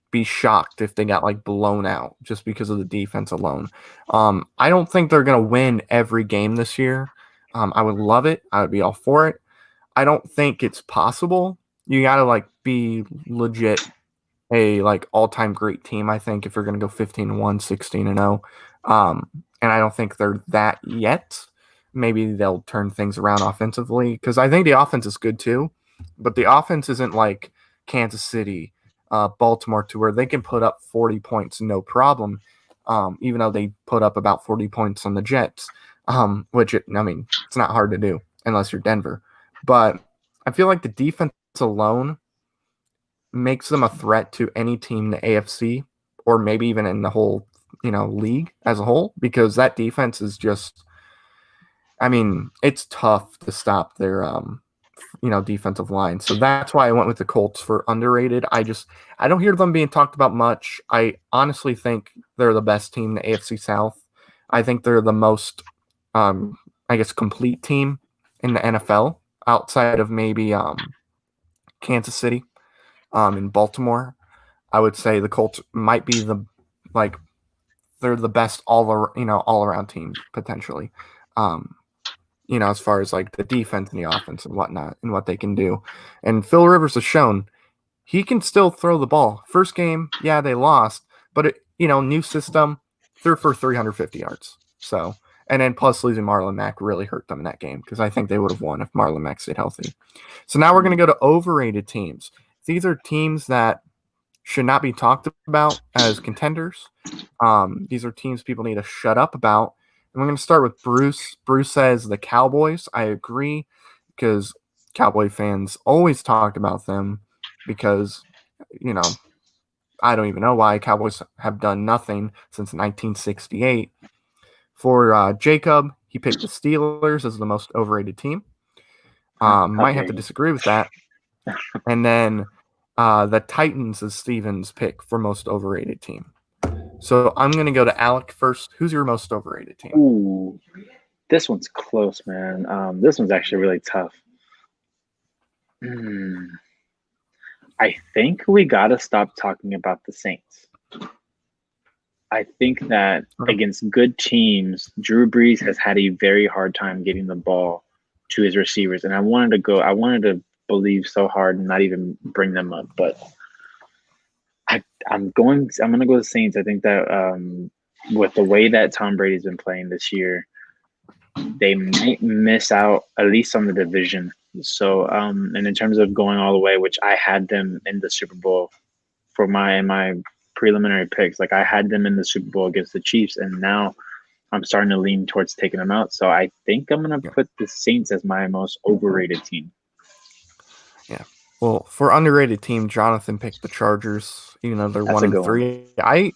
be shocked if they got like blown out just because of the defense alone. I don't think they're going to win every game this year. I would love it. I would be all for it. I don't think it's possible. You got to like be legit a like all-time great team, I think, if you're going to go 15-1, 16-0. And I don't think they're that yet. maybe they'll turn things around offensively, because I think the offense is good too, but the offense isn't like Kansas City, Baltimore, to where they can put up 40 points no problem, even though they put up about 40 points on the Jets, which it's not hard to do unless you're Denver. But I feel like the defense alone makes them a threat to any team in the AFC, or maybe even in the whole league as a whole, because that defense is just, it's tough to stop their defensive line. So that's why I went with the Colts for underrated. I don't hear them being talked about much. I honestly think they're the best team in the AFC South. I think they're the most complete team in the NFL outside of maybe Kansas City in Baltimore. I would say the Colts might be they're the best all around team potentially. As far as like the defense and the offense and whatnot and what they can do. And Phil Rivers has shown he can still throw the ball. First game, yeah, they lost, but new system, threw for 350 yards. So, and then plus losing Marlon Mack really hurt them in that game, because I think they would have won if Marlon Mack stayed healthy. So now we're going to go to overrated teams. These are teams that should not be talked about as contenders. These are teams people need to shut up about. And we're going to start with Bruce. Bruce says the Cowboys. I agree, because Cowboy fans always talk about them because, I don't even know why. Cowboys have done nothing since 1968. For Jacob, he picked the Steelers as the most overrated team. Might have to disagree with that. And then the Titans is Steven's pick for most overrated team. So I'm going to go to Alec first. Who's your most overrated team? Ooh, this one's close, man. This one's actually really tough. I think we got to stop talking about the Saints. I think that against good teams, Drew Brees has had a very hard time getting the ball to his receivers. And I wanted to believe so hard and not even bring them up, but I'm going to go with the Saints. I think that with the way that Tom Brady's been playing this year, they might miss out at least on the division. So, and in terms of going all the way, which I had them in the Super Bowl for my preliminary picks, like I had them in the Super Bowl against the Chiefs, and now I'm starting to lean towards taking them out. So I think I'm going to put the Saints as my most overrated team. Yeah. Well, for underrated team, Jonathan picked the Chargers, even though they're 1-3.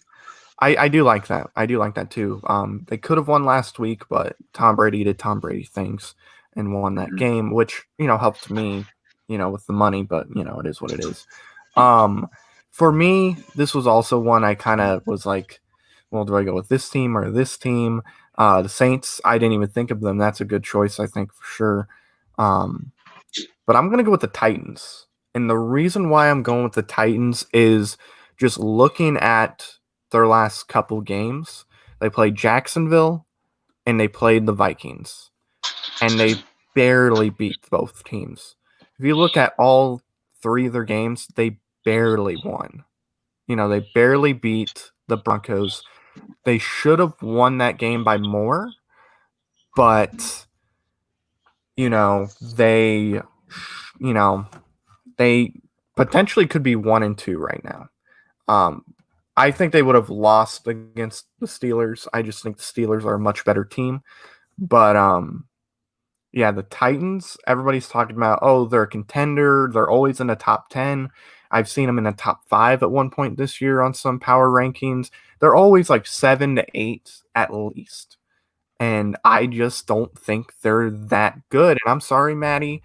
I do like that. I do like that too. They could have won last week, but Tom Brady did Tom Brady things and won that game, which, helped me, with the money, but, it is what it is. For me, this was also one I kind of was like, well, do I go with this team or this team? The Saints, I didn't even think of them. That's a good choice, I think, for sure. But I'm going to go with the Titans. And the reason why I'm going with the Titans is just looking at their last couple games. They played Jacksonville and they played the Vikings. And they barely beat both teams. If you look at all three of their games, they barely won. They barely beat the Broncos. They should have won that game by more, but they potentially could be 1-2 right now. I think they would have lost against the Steelers. I just think the Steelers are a much better team. But yeah, the Titans, everybody's talking about, oh, they're a contender. They're always in the top 10. I've seen them in the top 5 at one point this year on some power rankings. They're always like 7 to 8 at least. And I just don't think they're that good. And I'm sorry, Maddie,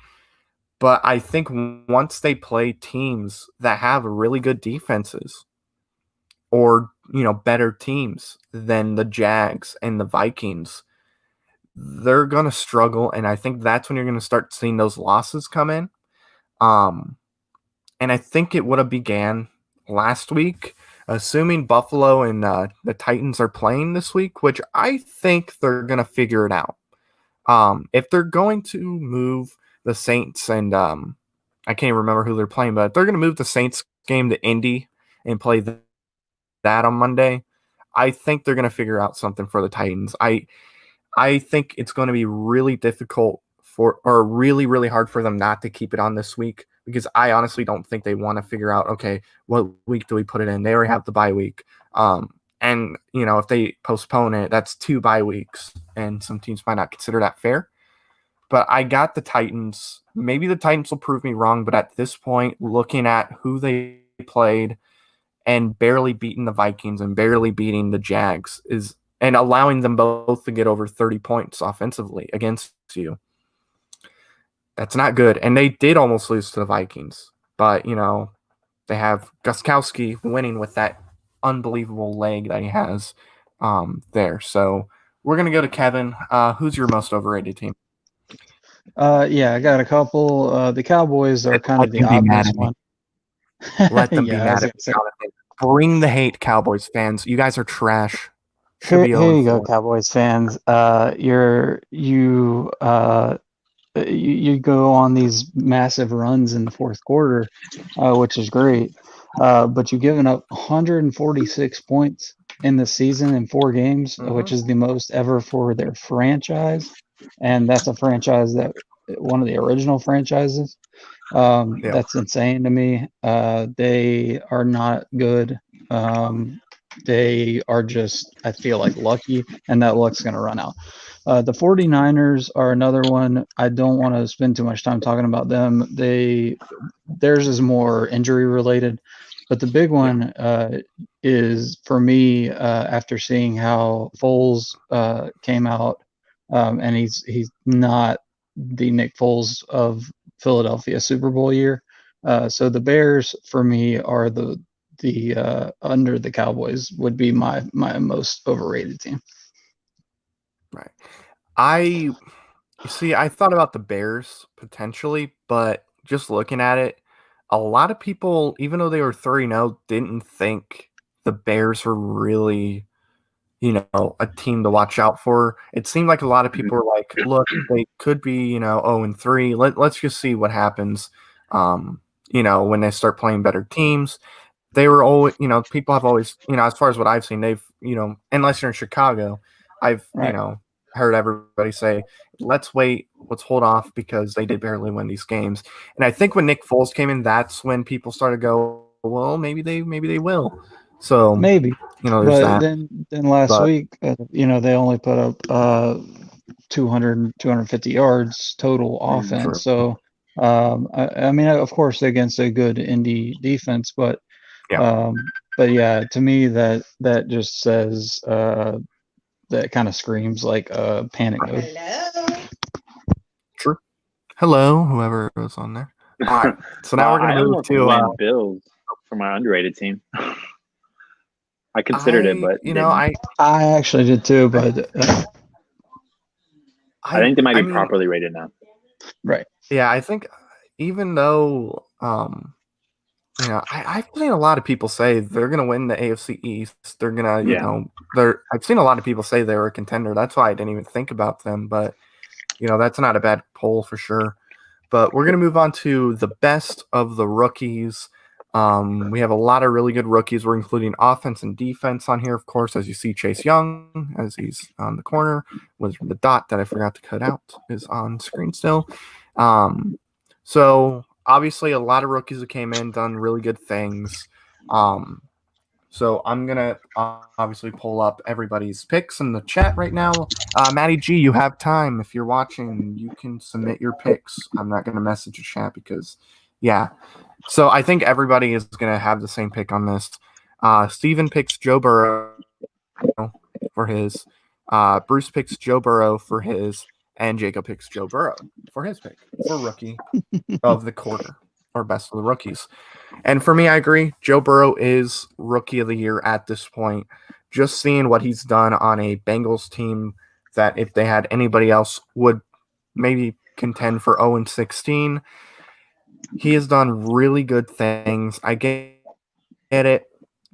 but I think once they play teams that have really good defenses or, better teams than the Jags and the Vikings, they're going to struggle. And I think that's when you're going to start seeing those losses come in. And I think it would have began last week, assuming Buffalo and the Titans are playing this week, which I think they're going to figure it out. If they're going to move the Saints and I can't remember who they're playing, but they're going to move the Saints game to Indy and play that on Monday, I think they're going to figure out something for the Titans. I think it's going to be really difficult or really, really hard for them not to keep it on this week, because I honestly don't think they want to figure out, okay, what week do we put it in? They already have the bye week. And, if they postpone it, that's 2 bye weeks, and some teams might not consider that fair. But I got the Titans. Maybe the Titans will prove me wrong, but at this point, looking at who they played and barely beating the Vikings and barely beating the Jags and allowing them both to get over 30 points offensively against you, that's not good. And they did almost lose to the Vikings, but they have Gostkowski winning with that unbelievable leg that he has there. So we're gonna go to Kevin. Who's your most overrated team? Yeah, I got a couple. The Cowboys are kind Let of the them be mad obvious at me. one. Let them be Yeah, I was mad at gonna me, say. Jonathan. Bring the hate, Cowboys fans. You guys are trash. Should Here, be here 0 you go, 4. Cowboys fans. You go on these massive runs in the fourth quarter, which is great. But you've given up 146 points in the season in 4 games, which is the most ever for their franchise. And that's a franchise that one of the original franchises. Yeah. That's insane to me. They are not good. They are just, I feel like, lucky, and that luck's going to run out. The 49ers are another one. I don't want to spend too much time talking about them. Theirs is more injury related, but the big one is for me after seeing how Foles came out, and he's not the Nick Foles of Philadelphia Super Bowl year. So the Bears for me are the under the Cowboys would be my most overrated team. Right. I see. I thought about the Bears potentially, but just looking at it, a lot of people, even though they were 3-0, didn't think the Bears were really, a team to watch out for. It seemed like a lot of people were like, look, they could be, 0-3. Let's just see what happens. When they start playing better teams. They were always, people have always, as far as what I've seen, they've, unless you're in Chicago, I've, Right. heard everybody say, let's wait, let's hold off because they did barely win these games. And I think when Nick Foles came in, that's when people started to go, well, maybe they will. So Maybe, there's but that. then last But week, they only put up 200 250 yards total true. offense. So I mean, of course, against a good Indy defense, but Yeah. yeah, to me that just says that kind of screams like panic mode. True. Hello, whoever was on there. All right. So now we're I gonna move almost to went Bills for my underrated team. I considered it, but didn't. I actually did too, but I think they might be mean, properly rated now. right. Yeah, I think even though I've seen a lot of people say they're gonna win the AFC East. They're gonna, I've seen a lot of people say they were a contender. That's why I didn't even think about them. But that's not a bad poll for sure. But we're gonna move on to the best of the rookies. We have a lot of really good rookies. We're including offense and defense on here, of course, as you see Chase Young, as he's on the corner, with the dot that I forgot to cut out is on screen still. So obviously a lot of rookies that came in, done really good things. So I'm going to obviously pull up everybody's picks in the chat right now. Matty G, you have time. If you're watching, you can submit your picks. I'm not going to message the chat because, yeah. So I think everybody is going to have the same pick on this. Steven picks Joe Burrow for his. Bruce picks Joe Burrow for his. And Jacob picks Joe Burrow for his pick for rookie of the quarter or best of the rookies. And for me, I agree. Joe Burrow is rookie of the year at this point. Just seeing what he's done on a Bengals team that if they had anybody else would maybe contend for 0-16. He has done really good things. I get it.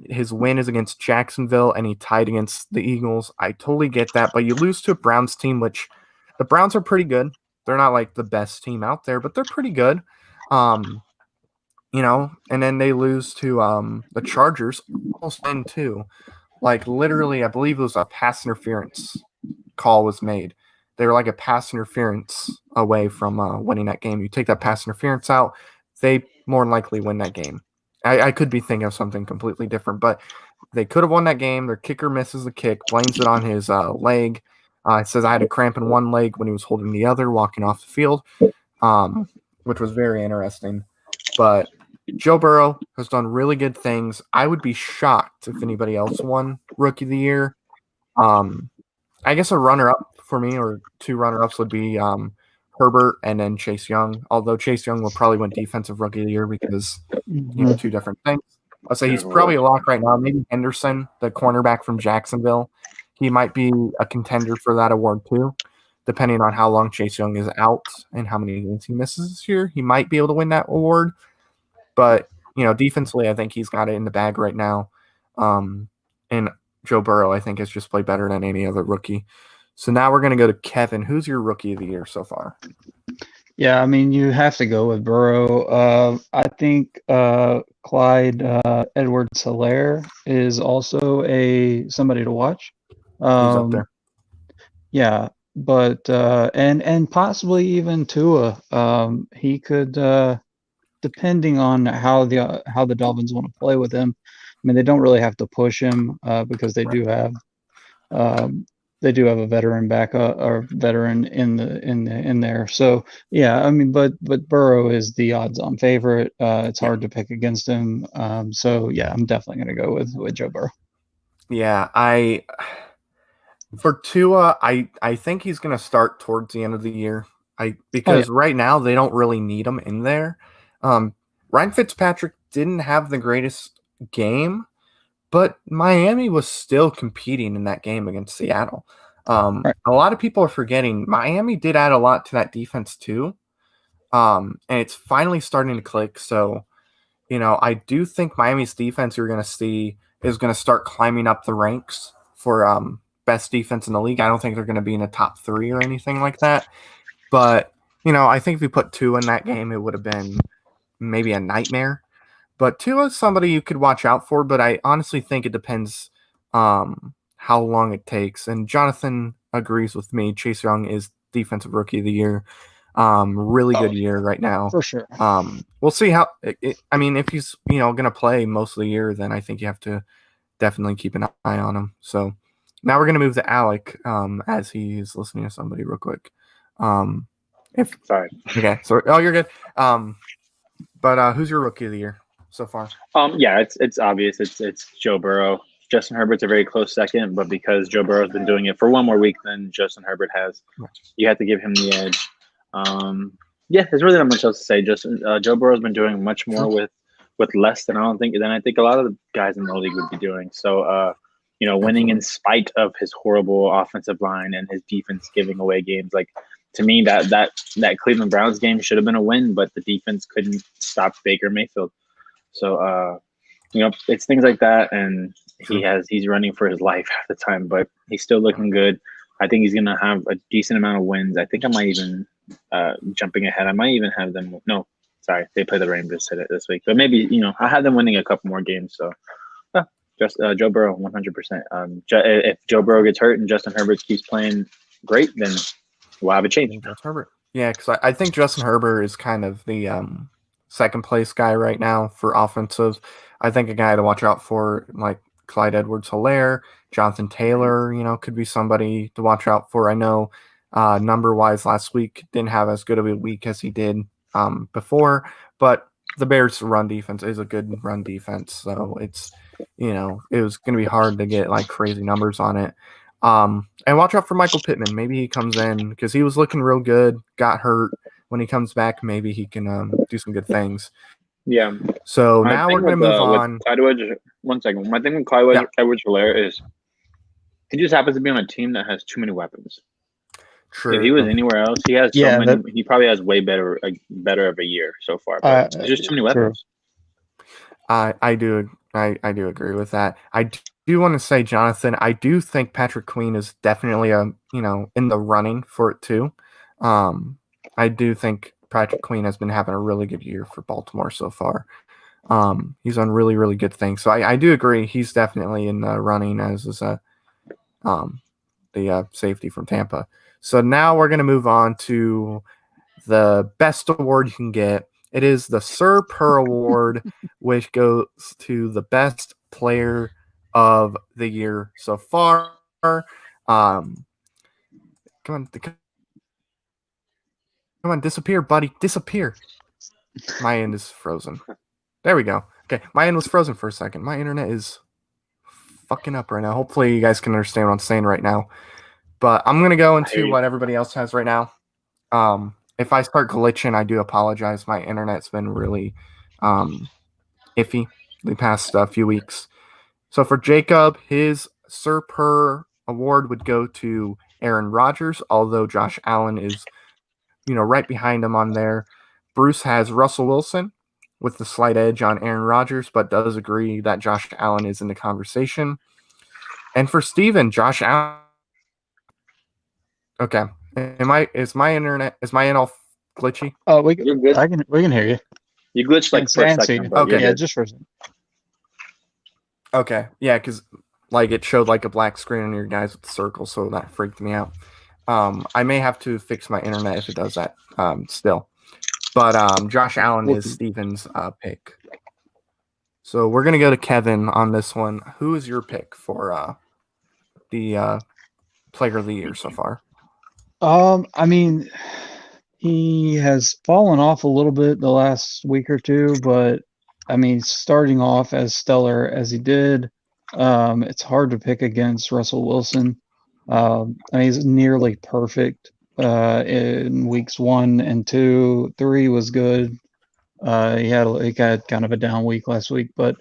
His win is against Jacksonville and he tied against the Eagles. I totally get that. But you lose to a Browns team, which the Browns are pretty good. They're not like the best team out there, but they're pretty good. And then they lose to the Chargers, almost 10-2. Like literally, I believe it was a pass interference call was made. They were like a pass interference away from winning that game. You take that pass interference out, they more than likely win that game. I could be thinking of something completely different, but they could have won that game. Their kicker misses the kick, blames it on his leg. It says I had a cramp in one leg when he was holding the other, walking off the field, which was very interesting. But Joe Burrow has done really good things. I would be shocked if anybody else won Rookie of the Year. I guess a runner-up for me, or two runner-ups, would be Herbert and then Chase Young. Although Chase Young will probably win Defensive Rookie of the Year because two different things. I'll say he's probably a lock right now. Maybe Henderson, the cornerback from Jacksonville, he might be a contender for that award too, depending on how long Chase Young is out and how many games he misses this year. He might be able to win that award, but defensively, I think he's got it in the bag right now. And Joe Burrow, I think, has just played better than any other rookie. So now we're going to go to Kevin. Who's your Rookie of the Year so far? Yeah, I mean, you have to go with Burrow. I think Clyde Edwards-Helaire is also somebody to watch. He's up there. Yeah, but and possibly even Tua. He could, depending on how the Dolphins want to play with him. I mean, they don't really have to push him because they do have a veteran or veteran in there. So yeah, I mean, but Burrow is the odds-on favorite. It's hard to pick against him. So yeah, I'm definitely going to go with Joe Burrow. Yeah, for Tua, I think he's going to start towards the end of the year. Because right now they don't really need him in there. Ryan Fitzpatrick didn't have the greatest game, but Miami was still competing in that game against Seattle. A lot of people are forgetting Miami did add a lot to that defense too. And it's finally starting to click. So, I do think Miami's defense you're going to see is going to start climbing up the ranks for best defense in the league. I don't think they're going to be in the top 3 or anything like that. But, I think if we put Tua in that game, it would have been maybe a nightmare. But Tua is somebody you could watch out for, but I honestly think it depends how long it takes. And Jonathan agrees with me. Chase Young is Defensive Rookie of the Year. Really good year right now. For sure. We'll see how I mean, if he's, going to play most of the year, then I think you have to definitely keep an eye on him. So now we're going to move to Alec as he's listening to somebody real quick. Sorry. Okay. So, you're good. But who's your Rookie of the Year so far? Yeah, it's obvious. It's Joe Burrow. Justin Herbert's a very close second, but because Joe Burrow's been doing it for one more week than Justin Herbert has, you have to give him the edge. Yeah, there's really not much else to say. Joe Burrow's been doing much more with less than I think a lot of the guys in the league would be doing. So, winning in spite of his horrible offensive line and his defense giving away games. Like, to me, that Cleveland Browns game should have been a win, but the defense couldn't stop Baker Mayfield. So, it's things like that, and he's running for his life half the time, but he's still looking good. I think he's going to have a decent amount of wins. I think I might even, jumping ahead, I might even have them. No, sorry, they play the Rangers this week, but maybe I have them winning a couple more games. So, just Joe Burrow, 100%. If Joe Burrow gets hurt and Justin Herbert keeps playing great, then we'll have a change. That's Herbert. Yeah, because I think Justin Herbert is kind of the second place guy right now for offensive. I think a guy to watch out for, like Clyde Edwards-Helaire, Jonathan Taylor, could be somebody to watch out for. I know number-wise last week didn't have as good of a week as he did before, but the Bears' run defense is a good run defense, so it's, it was going to be hard to get like crazy numbers on it. And watch out for Michael Pittman. Maybe he comes in because he was looking real good, got hurt. When he comes back, maybe he can do some good things. Yeah. So now we're going to move on. One second. My thing with Clyde Edwards-Helaire is he just happens to be on a team that has too many weapons. True. If he was anywhere else, he has so many. He probably has way better of a year so far. But there's just too many weapons. I do agree with that. I do want to say, Jonathan, I do think Patrick Queen is definitely in the running for it too. I do think Patrick Queen has been having a really good year for Baltimore so far. He's done really, really good things. So I do agree he's definitely in the running as is the safety from Tampa. So now we're going to move on to the best award you can get. It is the Sir Purr Award, which goes to the best player of the year so far. Come on, disappear, buddy, disappear. My end is frozen. There we go. Okay, my end was frozen for a second. My internet is fucking up right now. Hopefully you guys can understand what I'm saying right now. But I'm gonna go into what everybody else has right now. If I start glitching, I do apologize. My internet's been really iffy the past few weeks. So for Jacob, his Sir Purr Award would go to Aaron Rodgers, although Josh Allen is, right behind him on there. Bruce has Russell Wilson with the slight edge on Aaron Rodgers, but does agree that Josh Allen is in the conversation. And for Steven, Josh Allen. Okay. Is my internet all glitchy? Oh, You're good. we can hear you. You glitched like for a second, but okay. Yeah, just for a second. Okay. Yeah, because it showed like a black screen on your guys with the circle, so that freaked me out. I may have to fix my internet if it does that still. But Josh Allen is Steven's pick. So we're gonna go to Kevin on this one. Who is your pick for the player of the year so far? I mean, he has fallen off a little bit the last week or two, but I mean, starting off as stellar as he did, it's hard to pick against Russell Wilson. I mean, he's nearly perfect in weeks 1 and 2. 3 was good. He had kind of a down week last week, but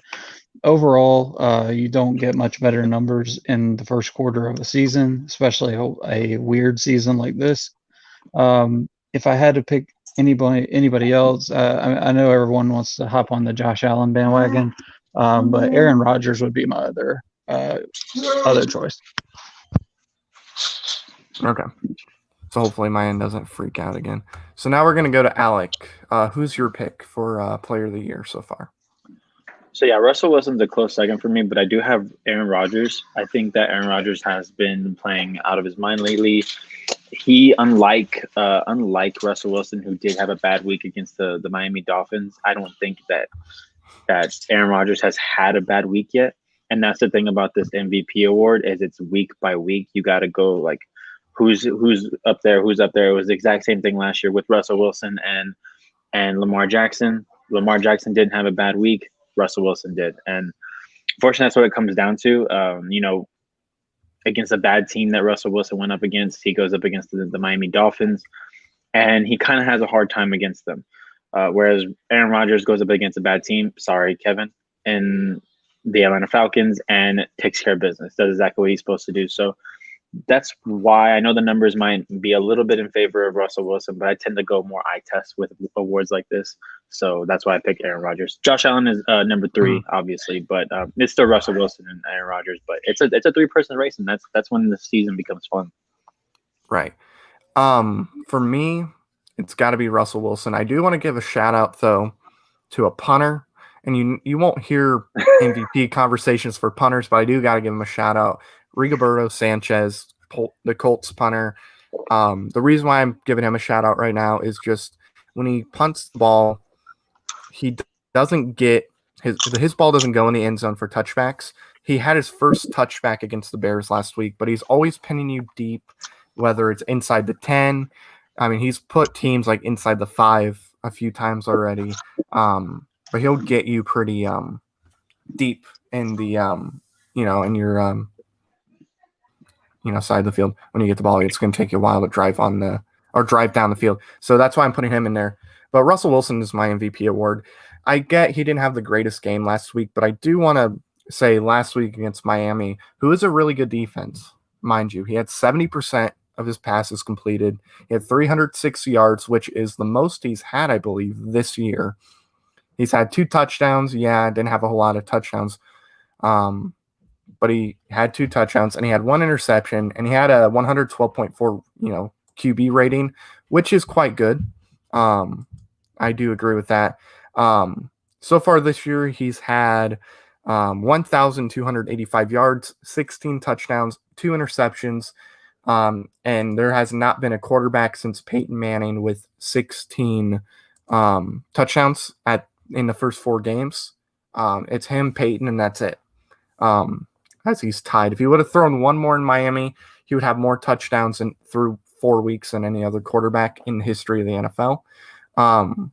overall, you don't get much better numbers in the first quarter of a season, especially a weird season like this. If I had to pick anybody else, I know everyone wants to hop on the Josh Allen bandwagon, but Aaron Rodgers would be my other choice. Okay. So hopefully my end doesn't freak out again. So now we're going to go to Alec. Who's your pick for player of the year so far? So yeah, Russell Wilson's a close second for me, but I do have Aaron Rodgers. I think that Aaron Rodgers has been playing out of his mind lately. He, unlike Russell Wilson, who did have a bad week against the Miami Dolphins, I don't think that Aaron Rodgers has had a bad week yet. And that's the thing about this MVP award is it's week by week. You got to go like who's up there, who's up there. It was the exact same thing last year with Russell Wilson and Lamar Jackson. Lamar Jackson didn't have a bad week. Russell Wilson did. And fortunately, that's what it comes down to. Against a bad team that Russell Wilson went up against, he goes up against the Miami Dolphins, and he kind of has a hard time against them. Whereas Aaron Rodgers goes up against a bad team, sorry, Kevin, and the Atlanta Falcons, and takes care of business, does exactly what he's supposed to do. So that's why I know the numbers might be a little bit in favor of Russell Wilson, but I tend to go more eye test with awards like this. So that's why I pick Aaron Rodgers. Josh Allen is number 3, obviously, but it's still Russell Wilson and Aaron Rodgers. But it's a 3-person race, and that's when the season becomes fun. Right. For me, it's got to be Russell Wilson. I do want to give a shout out though to a punter, and you won't hear MVP conversations for punters, but I do got to give him a shout out. Rigoberto Sanchez, the Colts punter. The reason why I'm giving him a shout out right now is just when he punts the ball, he doesn't get his ball doesn't go in the end zone for touchbacks. He had his first touchback against the Bears last week, but he's always pinning you deep, whether it's inside the 10. I mean, he's put teams like inside the 5 a few times already. But he'll get you pretty deep in the in your side of the field. When you get the ball, it's going to take you a while to drive down the field. So that's why I'm putting him in there. But Russell Wilson is my MVP award. I get he didn't have the greatest game last week, but I do want to say last week against Miami, who is a really good defense, mind you. He had 70% of his passes completed. He had 306 yards, which is the most he's had, I believe, this year. He's had 2 touchdowns. Yeah, didn't have a whole lot of touchdowns. But he had 2 touchdowns, and he had 1 interception, and he had a 112.4, QB rating, which is quite good. I do agree with that. So far this year, he's had 1,285 yards, 16 touchdowns, 2 interceptions. And there has not been a quarterback since Peyton Manning with 16 touchdowns in the first 4 games. It's him, Peyton, and that's it. As he's tied. If he would have thrown one more in Miami, he would have more touchdowns through 4 weeks than any other quarterback in the history of the NFL.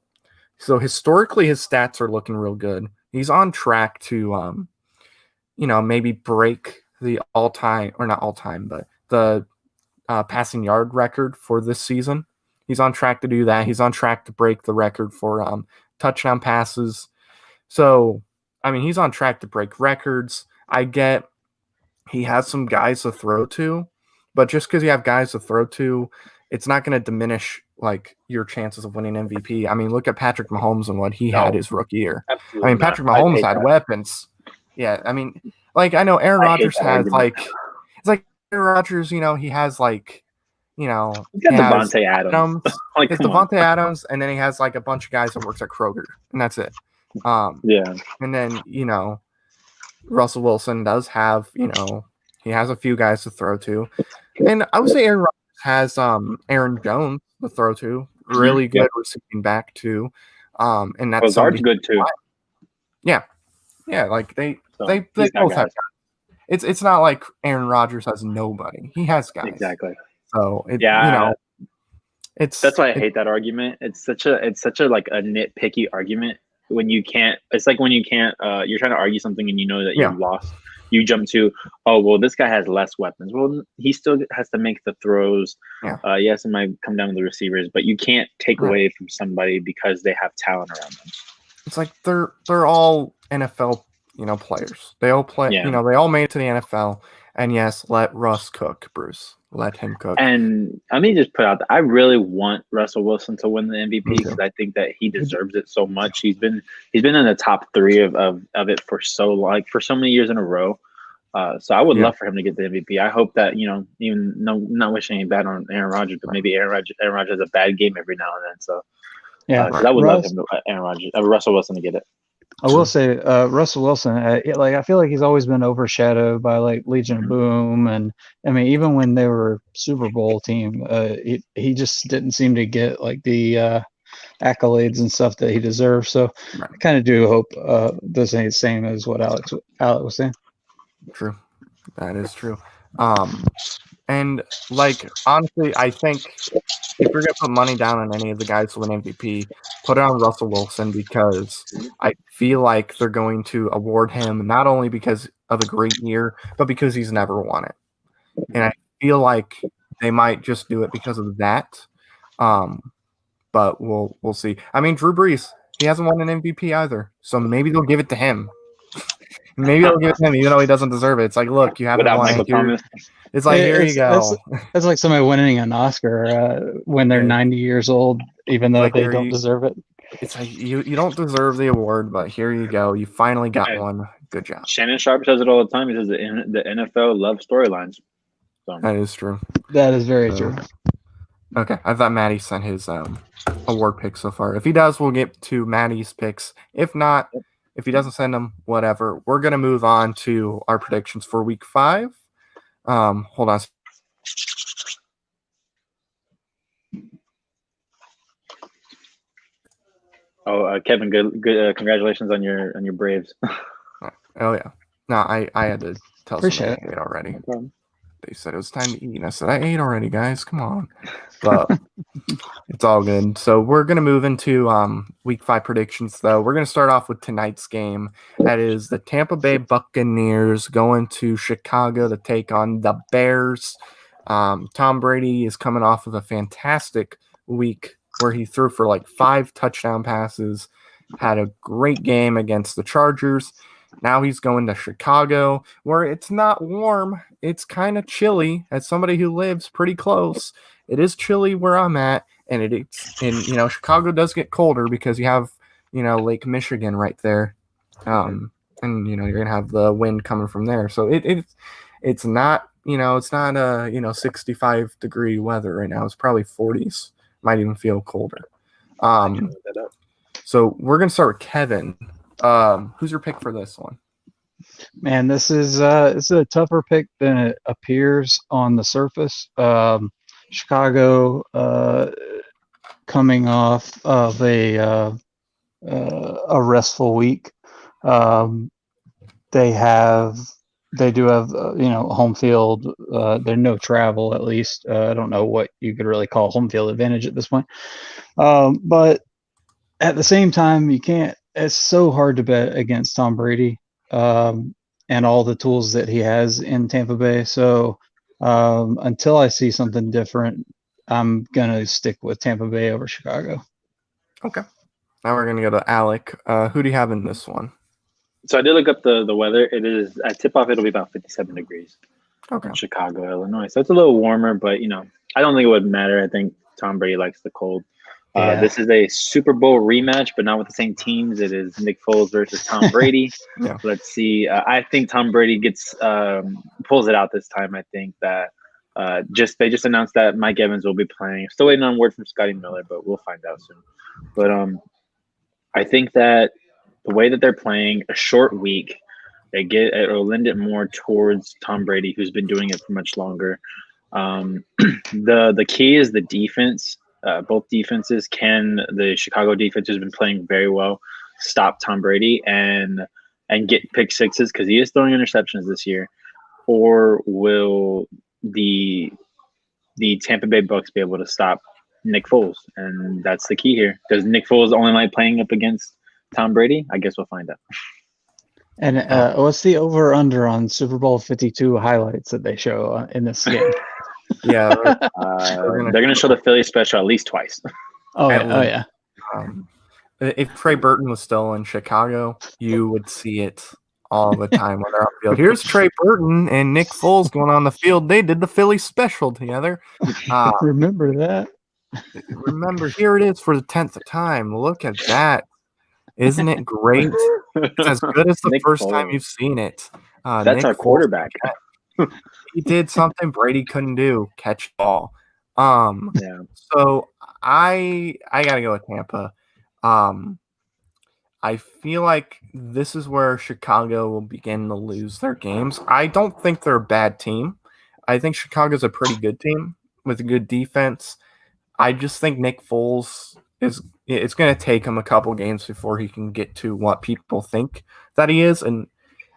So historically, his stats are looking real good. He's on track to, maybe break the all-time, or not all-time, but the passing yard record for this season. He's on track to do that. He's on track to break the record for touchdown passes. So, I mean, he's on track to break records. I get he has some guys to throw to, but just because you have guys to throw to, it's not going to diminish like your chances of winning MVP. I mean, look at Patrick Mahomes and what he had his rookie year. Absolutely I mean, Patrick Mahomes had weapons. Yeah, I mean, like I know Aaron Rodgers has it's like Aaron Rodgers, he has like, he got Devontae Adams. It's Devontae Adams, and then he has like a bunch of guys that works at Kroger, and that's it. Yeah. And then, Russell Wilson does have, he has a few guys to throw to. And I would say Aaron Rodgers has Aaron Jones to throw to. Really good receiving back too. And that's Lazard's good too. Yeah. Yeah, like they both have guys. It's not like Aaron Rodgers has nobody. He has guys. Exactly. So that's why I hate that argument. It's such a like a nitpicky argument. When you can't, it's like when you can't, you're trying to argue something and you know that you've lost. You jump to, oh, well, this guy has less weapons. Well, he still has to make the throws. Yeah. Yes, it might come down to the receivers, but you can't take away from somebody because they have talent around them. It's like they're all NFL, players. They all play, they all made it to the NFL. And yes, let Russ cook, Bruce. Let him cook. And let me just put out that I really want Russell Wilson to win the MVP because I think that he deserves it so much. He's been in the top 3 of it for so many years in a row. So I would love for him to get the MVP. I hope that even not wishing any bad on Aaron Rodgers, but maybe Aaron Rodgers has a bad game every now and then. So I would love him to Russell Wilson to get it. I will say, Russell Wilson, I feel like he's always been overshadowed by like Legion of Boom, and I mean, even when they were Super Bowl team, he just didn't seem to get like the accolades and stuff that he deserves. So I kind of do hope this ain't the same as what Alex was saying. True, that is true. And like honestly, I think if you're gonna put money down on any of the guys to win MVP, put it on Russell Wilson because I feel like they're going to award him not only because of a great year, but because he's never won it. And I feel like they might just do it because of that. But we'll see. I mean, Drew Brees, he hasn't won an MVP either, so maybe they'll give it to him. Maybe they'll give it to him, even though he doesn't deserve it. It's like, look, you haven't won it. It's like, here you go. It's like somebody winning an Oscar when they're 90 years old, even though they don't deserve it. It's like you don't deserve the award, but here you go. You finally got one. Good job. Shannon Sharp says it all the time. He says the NFL loves storylines. So. That is true. That is very true. Okay, I thought Maddie sent his award pick so far. If he does, we'll get to Maddie's picks. If not, if he doesn't send them, whatever. We're gonna move on to our predictions for Week 5. Hold on. Oh, Kevin, good. Congratulations on your Braves. Oh yeah. No, I had to tell Appreciate somebody I ate already. They said it was time to eat, and I said I ate already, guys. Come on, but it's all good. So we're gonna move into Week 5 predictions. Though we're gonna start off with tonight's game. That is the Tampa Bay Buccaneers going to Chicago to take on the Bears. Tom Brady is coming off of a fantastic week where he threw for like 5 touchdown passes, had a great game against the Chargers. Now he's going to Chicago, where it's not warm. It's kind of chilly. As somebody who lives pretty close, it is chilly where I'm at, and Chicago does get colder because you have, Lake Michigan right there, and you're gonna have the wind coming from there. So it's not it's not a 65-degree weather right now. It's probably 40s. Might even feel colder. So we're gonna start with Kevin. Who's your pick for this one? Man, this is a tougher pick than it appears on the surface. Chicago coming off of a restful week. Um, they do have home field. There's no travel, at least. I don't know what you could really call home field advantage at this point. But at the same time, you can't. It's so hard to bet against Tom Brady and all the tools that he has in Tampa Bay. So until I see something different, I'm gonna stick with Tampa Bay over Chicago. Okay. Now we're gonna go to Alec. Who do you have in this one? So I did look up the weather. It is at tip off. It'll be about 57 degrees Okay. in Chicago, Illinois. So it's a little warmer, but I don't think it would matter. I think Tom Brady likes the cold. Yeah. This is a Super Bowl rematch, but not with the same teams. It is Nick Foles versus Tom Brady. Yeah. Let's see. I think Tom Brady pulls it out this time. I think that they just announced that Mike Evans will be playing. Still waiting on word from Scotty Miller, but we'll find out soon. But I think that the way that they're playing, a short week, it'll lend it more towards Tom Brady, who's been doing it for much longer. The key is the defense. Both defenses the Chicago defense has been playing very well, stop Tom Brady and get pick sixes because he is throwing interceptions this year, or will the Tampa Bay Bucks be able to stop Nick Foles? And that's the key here. Does Nick Foles only like playing up against Tom Brady? I guess we'll find out. And what's the over/under on Super Bowl 52 highlights that they show in this game? Yeah, they're gonna show the Philly special at least twice. Oh yeah. If Trey Burton was still in Chicago, you would see it all the time when they're on the field. Here's Trey Burton and Nick Foles going on the field. They did the Philly special together. Remember that? Remember, here it is for the 10th time. Look at that. Isn't it great? It's as good as the Nick first Foles. time you've seen it. That's Nick our quarterback. He did something Brady couldn't do, catch the ball. Yeah. So I gotta go with Tampa. I feel like this is where Chicago will begin to lose their games. I don't think they're a bad team. I think Chicago's a pretty good team with a good defense. I just think Nick Foles it's going to take him a couple games before he can get to what people think that he is, and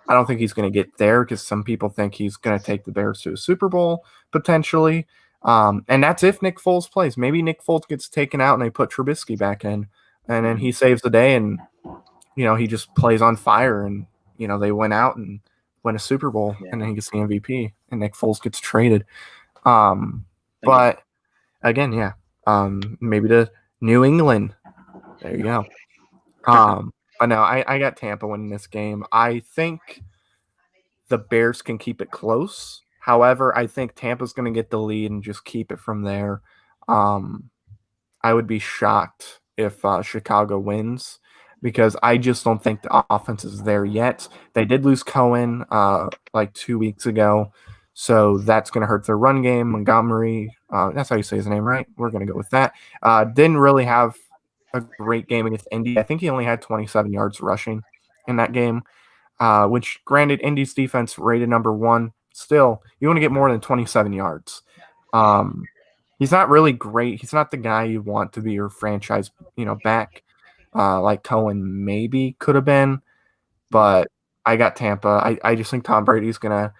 I don't think he's going to get there because some people think he's going to take the Bears to a Super Bowl potentially. And that's if Nick Foles plays. Maybe Nick Foles gets taken out and they put Trubisky back in, and then he saves the day and, he just plays on fire and, they win out and win a Super Bowl and then he gets the MVP and Nick Foles gets traded. But again, yeah, maybe to New England. There you go. But no, I got Tampa winning this game. I think the Bears can keep it close. However, I think Tampa's going to get the lead and just keep it from there. I would be shocked if Chicago wins because I just don't think the offense is there yet. They did lose Cohen like 2 weeks ago, so that's going to hurt their run game. Montgomery, that's how you say his name, right? We're going to go with that. Didn't really have a great game against Indy. I think he only had 27 yards rushing in that game, which granted Indy's defense rated number 1. Still, you want to get more than 27 yards. He's not really great. He's not the guy you want to be your franchise, back like Cohen maybe could have been. But I got Tampa. I just think Tom Brady's gonna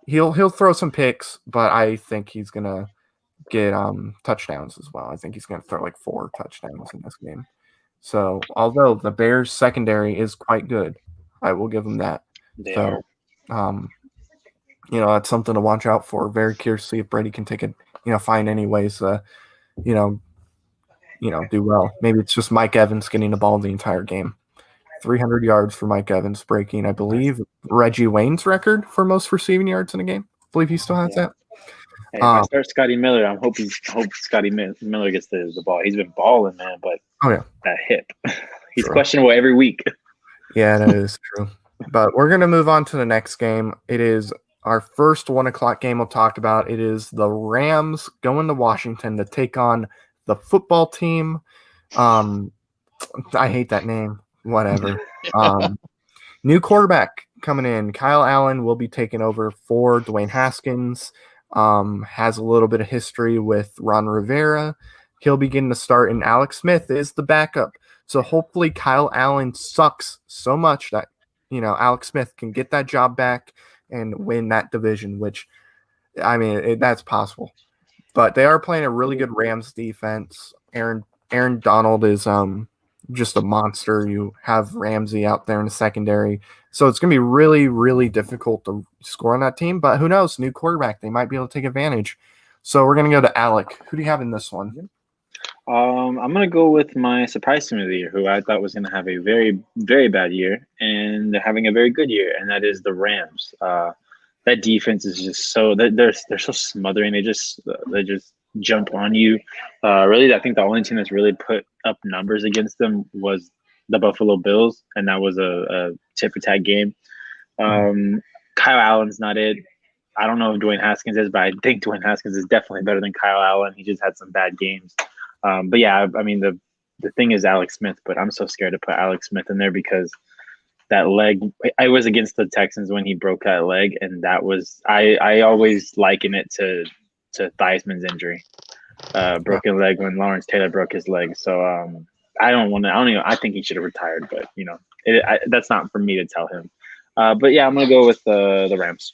he'll throw some picks, but I think he's gonna get touchdowns as well. I think he's gonna throw like 4 touchdowns in this game. So although the Bears secondary is quite good, I will give them that. So that's something to watch out for. Very curious to see if Brady can take it, find any ways to, do well. Maybe it's just Mike Evans getting the ball the entire game. 300 yards for Mike Evans, breaking, I believe, Reggie Wayne's record for most receiving yards in a game. I believe he still has that. Hey, if I start Scotty Miller, I hope Scotty Miller gets the ball. He's been balling, man, but that hip. He's questionable every week. Yeah, that is true. But we're going to move on to the next game. It is our first 1:00 game we'll talk about. It is the Rams going to Washington to take on the football team. I hate that name. Whatever. New quarterback coming in, Kyle Allen will be taking over for Dwayne Haskins. Has a little bit of history with Ron Rivera. He'll be getting the start, and Alex Smith is the backup. So hopefully Kyle Allen sucks so much that, Alex Smith can get that job back and win that division, which, I mean, that's possible. But they are playing a really good Rams defense. Aaron Donald is just a monster. You have Ramsey out there in the secondary. So it's going to be really, really difficult to score on that team. But who knows? New quarterback. They might be able to take advantage. So we're going to go to Alec. Who do you have in this one? I'm gonna go with my surprise team of the year, who I thought was gonna have a very, very bad year, and they're having a very good year, and that is the Rams. That defense is just so they're so smothering. They just jump on you. Really, I think the only team that's really put up numbers against them was the Buffalo Bills, and that was a tit for tat game. Kyle Allen's not it. I don't know if Dwayne Haskins is, but I think Dwayne Haskins is definitely better than Kyle Allen. He just had some bad games. But yeah, I mean the thing is Alex Smith, but I'm so scared to put Alex Smith in there because that leg. I was against the Texans when he broke that leg, and that was I always liken it to Theismann's injury, broken leg when Lawrence Taylor broke his leg. So I don't want to. I don't even. I think he should have retired, but that's not for me to tell him. But yeah, I'm gonna go with the Rams.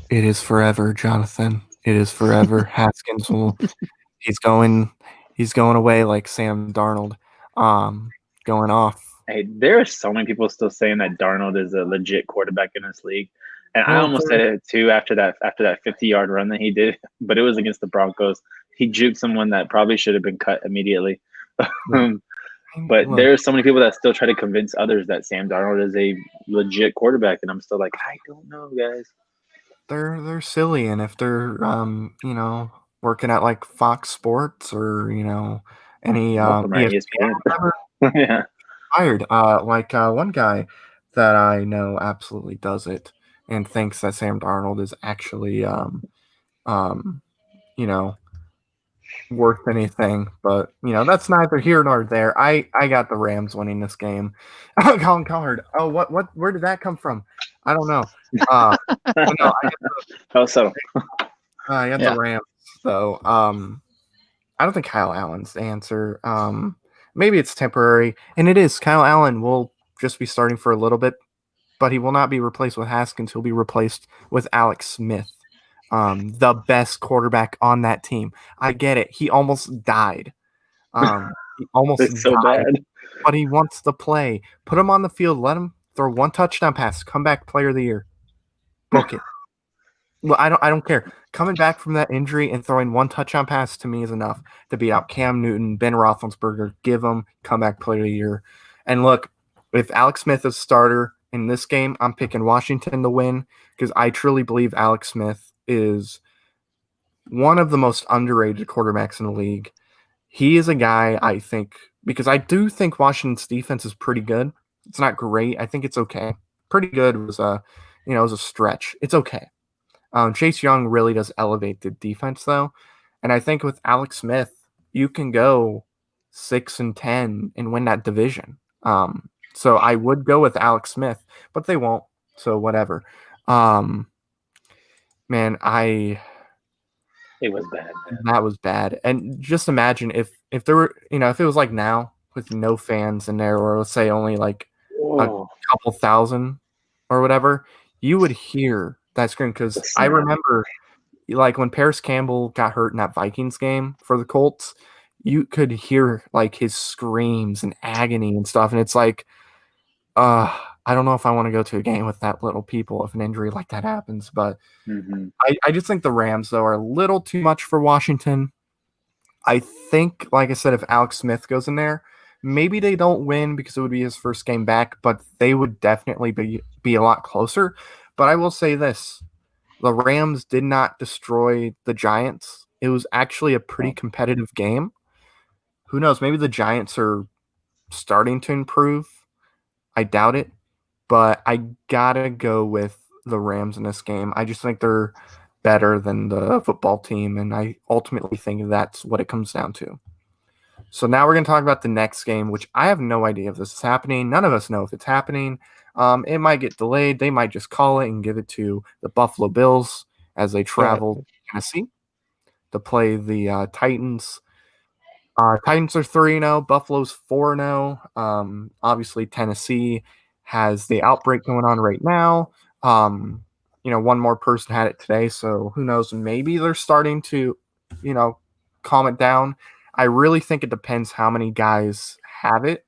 It is forever, Jonathan. It is forever. Haskins will. He's going away like Sam Darnold, going off. Hey, there are so many people still saying that Darnold is a legit quarterback in this league, and I almost said it too after that 50-yard run that he did, but it was against the Broncos. He juked someone that probably should have been cut immediately. But there are so many people that still try to convince others that Sam Darnold is a legit quarterback, and I'm still like, I don't know, guys. They're silly, and if they're working at like Fox Sports or any ESPN, whatever, yeah, hired. One guy that I know absolutely does it and thinks that Sam Darnold is actually worth anything, but that's neither here nor there. I got the Rams winning this game. Colin Cowherd. Oh, where did that come from? I don't know. No, I got the Rams. So I don't think Kyle Allen's the answer. Maybe it's temporary, and it is. Kyle Allen will just be starting for a little bit, but he will not be replaced with Haskins. He'll be replaced with Alex Smith, the best quarterback on that team. I get it. He almost died. He almost it's so died, bad. but he wants to play. Put him on the field. Let him throw one touchdown pass. Comeback player of the year. Book it. Well, I don't care. Coming back from that injury and throwing one touchdown pass to me is enough to beat out Cam Newton, Ben Roethlisberger. Give him comeback player of the year. And look, if Alex Smith is starter in this game, I'm picking Washington to win because I truly believe Alex Smith is one of the most underrated quarterbacks in the league. He is a guy I think because I do think Washington's defense is pretty good. It's not great. I think it's okay. Pretty good was was a stretch. It's okay. Chase Young really does elevate the defense, though, and I think with Alex Smith, you can go 6-10 and win that division. So I would go with Alex Smith, but they won't. So whatever. Man, it was bad. Man. That was bad. And just imagine if there were, if it was like now with no fans in there, or let's say only like a couple thousand or whatever, you would hear that scream because I remember like when Paris Campbell got hurt in that Vikings game for the Colts, you could hear like his screams and agony and stuff. And it's like, I don't know if I want to go to a game with that little people if an injury like that happens. But I just think the Rams, though, are a little too much for Washington. I think, like I said, if Alex Smith goes in there, maybe they don't win because it would be his first game back, but they would definitely be a lot closer. But I will say this. The Rams did not destroy the Giants. It was actually a pretty competitive game. Who knows? Maybe the Giants are starting to improve. I doubt it. But I got to go with the Rams in this game. I just think they're better than the football team, and I ultimately think that's what it comes down to. So now we're going to talk about the next game, which I have no idea if this is happening. None of us know if it's happening. It might get delayed. They might just call it and give it to the Buffalo Bills as they travel to Tennessee to play the Titans. Titans are 3-0. Buffalo's 4-0. Obviously, Tennessee has the outbreak going on right now. One more person had it today, so who knows? Maybe they're starting to, calm it down. I really think it depends how many guys have it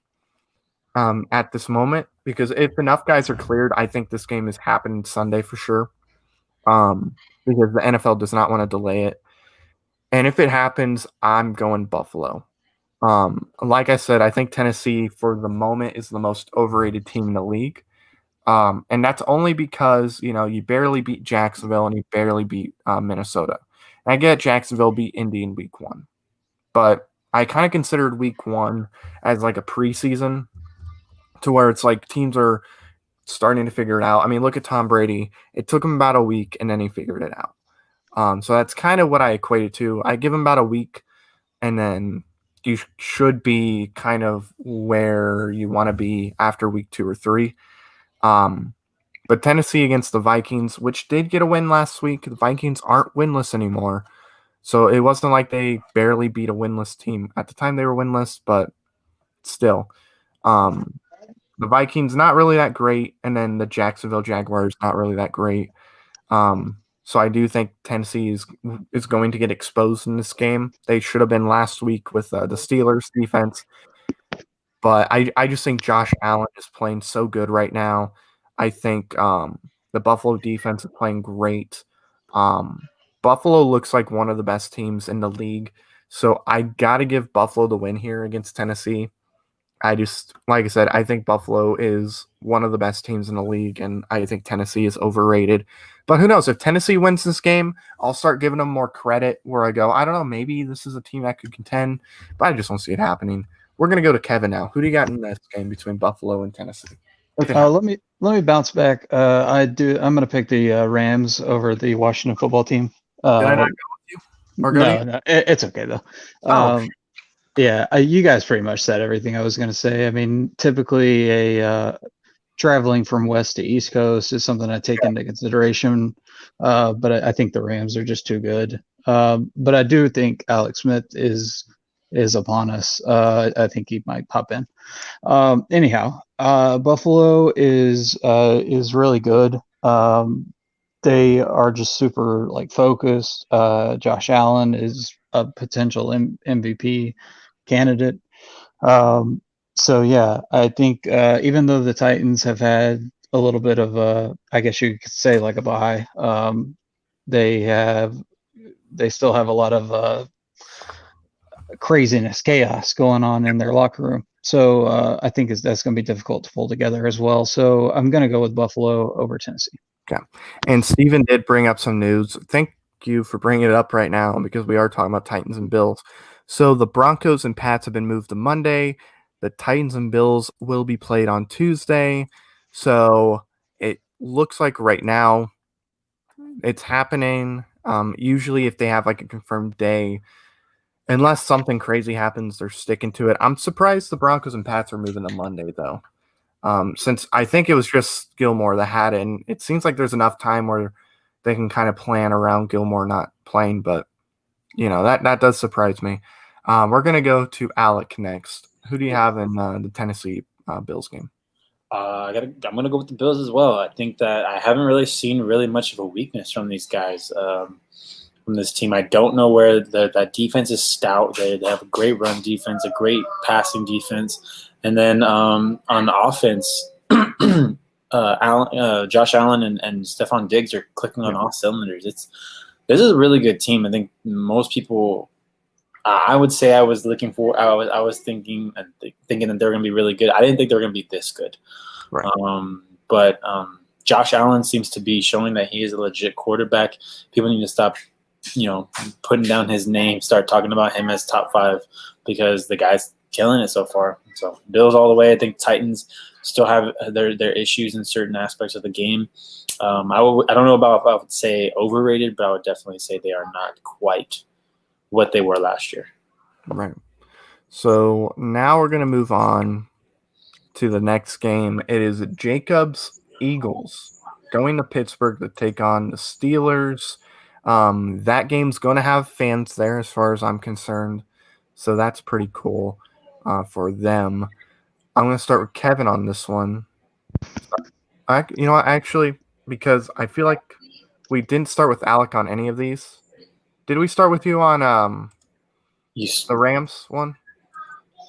at this moment, because if enough guys are cleared, I think this game is happening Sunday for sure. Because the NFL does not want to delay it. And if it happens, I'm going Buffalo. Like I said, I think Tennessee for the moment is the most overrated team in the league. And that's only because, you barely beat Jacksonville and you barely beat Minnesota. And I get Jacksonville beat Indy in week 1. But I kind of considered week 1 as like a preseason to where it's like teams are starting to figure it out. I mean, look at Tom Brady. It took him about a week and then he figured it out. So that's kind of what I equate it to. I give him about a week and then you should be kind of where you want to be after week 2 or 3. But Tennessee against the Vikings, which did get a win last week, the Vikings aren't winless anymore. So it wasn't like they barely beat a winless team. At the time they were winless, but still. The Vikings not really that great, and then the Jacksonville Jaguars not really that great. So I do think Tennessee is going to get exposed in this game. They should have been last week with the Steelers defense. But I just think Josh Allen is playing so good right now. I think the Buffalo defense is playing great. Buffalo looks like one of the best teams in the league. So I got to give Buffalo the win here against Tennessee. Like I said, I think Buffalo is one of the best teams in the league, and I think Tennessee is overrated. But who knows? If Tennessee wins this game, I'll start giving them more credit where I go, I don't know, maybe this is a team that could contend, but I just don't see it happening. We're going to go to Kevin now. Who do you got in this game between Buffalo and Tennessee? Let me bounce back. I'm going to pick the Rams over the Washington football team. Did I not go with you? Or go no, it's okay though. Yeah, you guys pretty much said everything I was going to say. I mean, typically traveling from west to east coast is something I take into consideration, but I think the Rams are just too good. But I do think Alex Smith is upon us. I think he might pop in. Anyhow, Buffalo is really good. They are just super focused. Josh Allen is a potential MVP candidate. So yeah, I think even though the Titans have had a little bit of I guess you could say a bye, they still have a lot of craziness, chaos going on in their locker room. So I think that's going to be difficult to pull together as well. So I'm going to go with Buffalo over Tennessee. Okay. And Steven did bring up some news. Thank you for bringing it up right now because we are talking about Titans and Bills. So the Broncos and Pats have been moved to Monday. The Titans and Bills will be played on Tuesday. So it looks like right now it's happening. Usually if they have a confirmed day, unless something crazy happens, they're sticking to it. I'm surprised the Broncos and Pats are moving to Monday, though. Since I think it was just Gilmore that had it, and it seems like there's enough time where they can kind of plan around Gilmore not playing, but that does surprise me. We're gonna go to Alec next. Who do you have in the Tennessee Bills game? I'm gonna go with the Bills as well. I think that I haven't really seen much of a weakness from these guys. From this team, I don't know where that defense is stout. They have a great run defense, a great passing defense. And then on offense, Josh Allen and Stephon Diggs are clicking on all cylinders. This is a really good team. I think most people, I would say, I was thinking that they're going to be really good. I didn't think they were going to be this good. Right. But Josh Allen seems to be showing that he is a legit quarterback. People need to stop, putting down his name, start talking about him as top 5 because the guy's killing it so far. So Bills all the way. I think Titans still have their issues in certain aspects of the game. I don't know about if I would say overrated, but I would definitely say they are not quite what they were last year. Right. So now we're going to move on to the next game. It is Jacobs Eagles going to Pittsburgh to take on the Steelers. That game's going to have fans there, as far as I'm concerned, so that's pretty cool for them. I'm going to start with Kevin on this one. You know what, actually, because I feel like we didn't start with Alec on any of these. Did we start with you on the Rams one?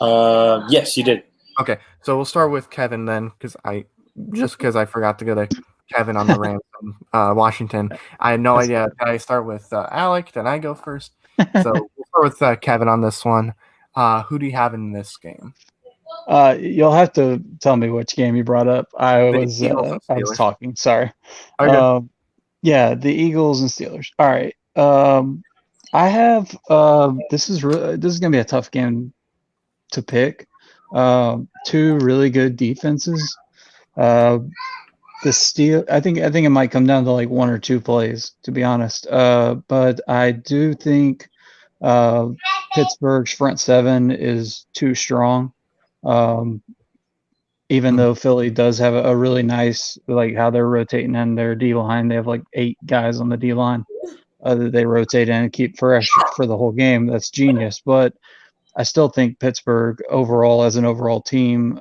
Yes, you did. Okay, so we'll start with Kevin then, because I forgot to go to Kevin on the Rams in Washington. I had no idea. Did I start with Alec? Then I go first. So we'll start with Kevin on this one. Who do you have in this game? You'll have to tell me which game you brought up. I was talking. Sorry. Okay. Yeah, the Eagles and Steelers. All right. I have this is gonna be a tough game to pick. Two really good defenses. The I think it might come down to like one or two plays, to be honest. But I do think Pittsburgh's front seven is too strong. Even though Philly does have a really nice, like how they're rotating in their D line, they have like 8 guys on the D line that they rotate in and keep fresh for the whole game. That's genius. But I still think Pittsburgh overall, as an overall team,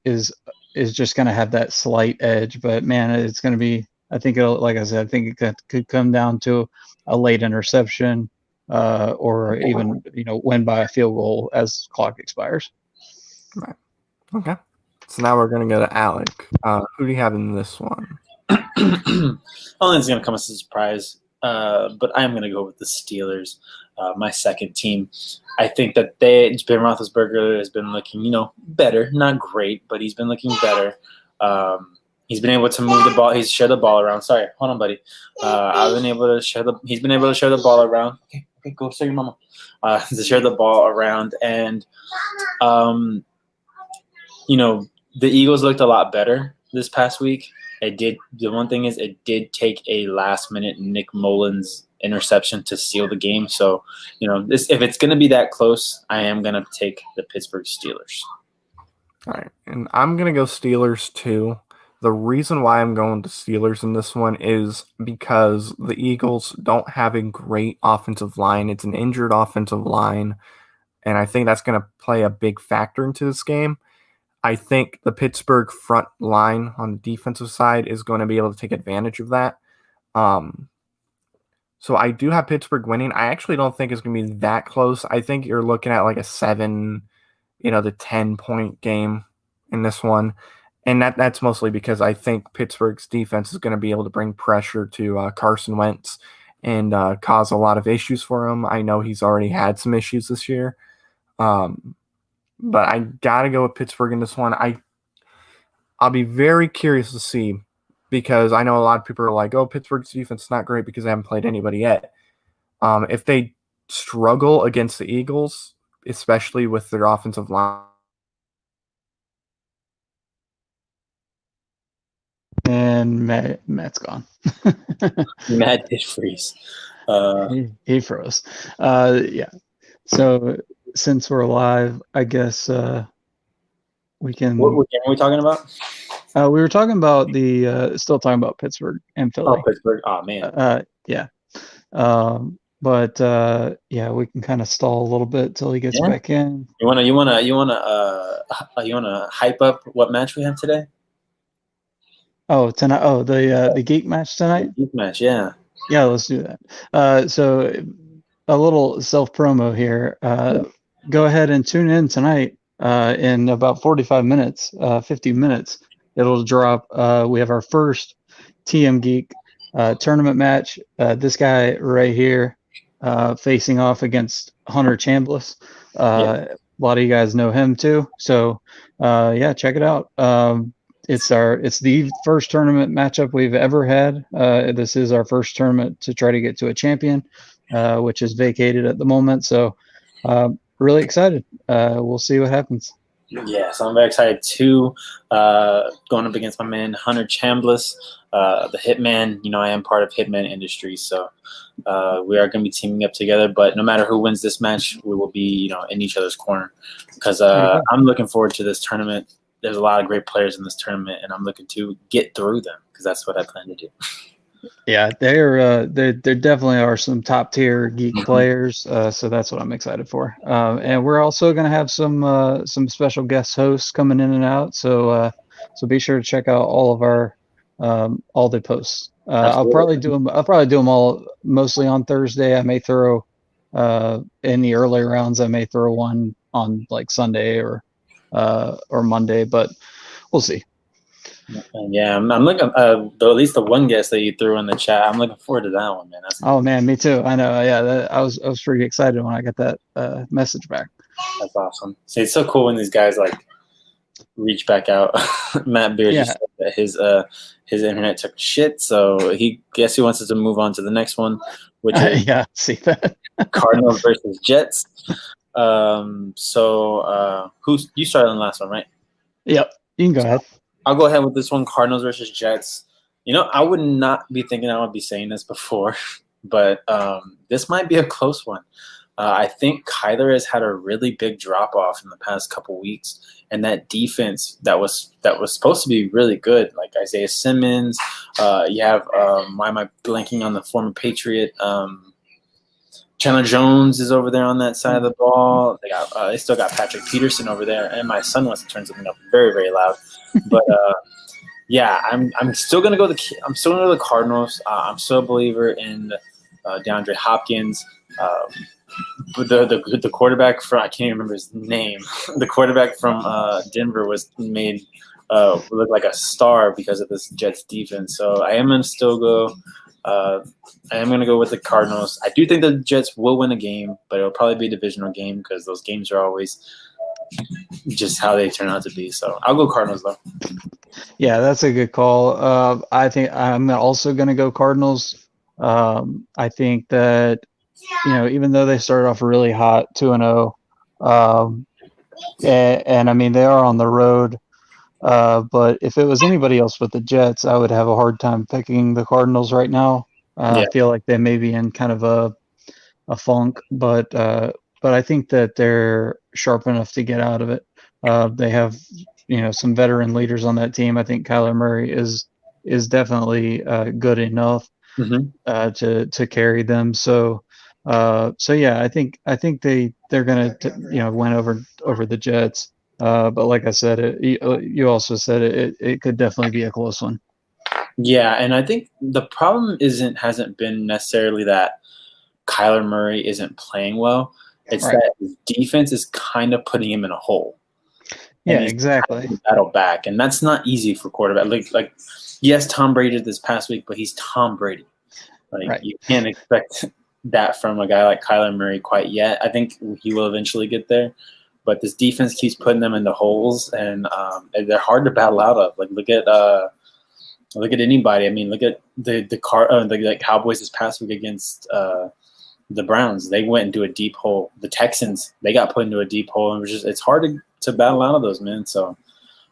is just going to have that slight edge. But man, it's going to be. I think it'll, like I said, I think it could come down to a late interception, or even win by a field goal as clock expires. Right. Okay. So now we're going to go to Alec. Who do you have in this one? I don't think it's going to come as a surprise, but I am going to go with the Steelers, my second team. I think that Ben Roethlisberger has been looking, better. Not great, but he's been looking better. He's been able to move the ball. He's shared the ball around. Sorry, hold on, buddy. He's been able to share the ball around. Okay, go see your mama. To share the ball around, and the Eagles looked a lot better this past week. It did. The one thing is, it did take a last-minute Nick Mullins interception to seal the game. So, if it's going to be that close, I am going to take the Pittsburgh Steelers. All right, and I'm going to go Steelers too. The reason why I'm going to Steelers in this one is because the Eagles don't have a great offensive line. It's an injured offensive line, and I think that's going to play a big factor into this game. I think the Pittsburgh front line on the defensive side is going to be able to take advantage of that. So I do have Pittsburgh winning. I actually don't think it's going to be that close. I think you're looking at like a 7, to 10-point game in this one. And that's mostly because I think Pittsburgh's defense is going to be able to bring pressure to Carson Wentz and cause a lot of issues for him. I know he's already had some issues this year. But I got to go with Pittsburgh in this one. I'll be very curious to see, because I know a lot of people are like, oh, Pittsburgh's defense is not great because they haven't played anybody yet. If they struggle against the Eagles, especially with their offensive line. And Matt's gone. Matt did freeze. He froze. Yeah. So since we're live, I guess we can. What game are we talking about? We were talking about still talking about Pittsburgh and Philly. Oh, Pittsburgh. Oh man. Yeah. But yeah, we can kind of stall a little bit till he gets back in. You wanna hype up what match we have today? Oh, tonight. Oh, the Geek match tonight. Geek match, yeah. Yeah, let's do that. So a little self promo here. Go ahead and tune in tonight. In about 45 minutes, 50 minutes, it'll drop. We have our first TM Geek tournament match. This guy right here, facing off against Hunter Chambliss. A lot of you guys know him too. So yeah, check it out. It's the first tournament matchup we've ever had. This is our first tournament to try to get to a champion, which is vacated at the moment. So really excited. We'll see what happens. Yeah, so I'm very excited too. Going up against my man Hunter Chambliss, the Hitman. I am part of Hitman Industries, so we are going to be teaming up together. But no matter who wins this match, we will be, in each other's corner, because I'm looking forward to this tournament. there's a lot of great players in this tournament, and I'm looking to get through them because that's what I plan to do. Yeah, there definitely are some top tier geek players, so that's what I'm excited for. And we're also going to have some special guest hosts coming in and out, so be sure to check out all of our all the posts. I'll probably do them all mostly on Thursday. I may throw in the early rounds. I may throw one on like Sunday or Monday, but we'll see. Yeah, I'm looking. At least the one guest that you threw in the chat, I'm looking forward to that one, man. Oh man, me too. I know. Yeah, I was pretty excited when I got that message back. That's awesome. See, it's so cool when these guys like reach back out. Matt Beard just said that his internet took shit, so he wants us to move on to the next one, which is see that Cardinals versus Jets. Who's you started on the last one, right? Yep, you can go ahead. I'll go ahead with this one, Cardinals versus Jets. You know, I would not be thinking I would be saying this before, but this might be a close one. I think Kyler has had a really big drop-off in the past couple weeks, and that defense that was supposed to be really good, like Isaiah Simmons. You have why am I blanking on the former Patriot? Chandler Jones is over there on that side of the ball. They still got Patrick Peterson over there, and my son wants to turn something up very, very loud. But yeah, I'm still gonna go the Cardinals. I'm still a believer in DeAndre Hopkins. But the quarterback from I can't even remember his name. The quarterback from Denver was made look like a star because of this Jets defense. So I am gonna still go. I am going to go with the Cardinals. I do think the Jets will win a game, but it'll probably be a divisional game because those games are always just how they turn out to be. So I'll go Cardinals, though. Yeah, that's a good call. I think I'm also going to go Cardinals. I think that, even though they started off really hot, 2-0, and I mean, they are on the road. But if it was anybody else with the Jets, I would have a hard time picking the Cardinals right now. I feel like they may be in kind of a funk, but I think that they're sharp enough to get out of it. They have some veteran leaders on that team. I think Kyler Murray is definitely good enough to carry them. So yeah, I think they're gonna win over the Jets. But like I said, you also said it could definitely be a close one. Yeah, and I think the problem hasn't been necessarily that Kyler Murray isn't playing well. It's that his defense is kind of putting him in a hole. Yeah, exactly. Battle back, and that's not easy for quarterback. Like yes, Tom Brady did this past week, but he's Tom Brady. You can't expect that from a guy like Kyler Murray quite yet. I think he will eventually get there. But this defense keeps putting them into holes, and they're hard to battle out of. Like look at anybody. I mean, look at the Cowboys this past week against the Browns. They went into a deep hole. The Texans, they got put into a deep hole, and it's hard to battle out of those, man. So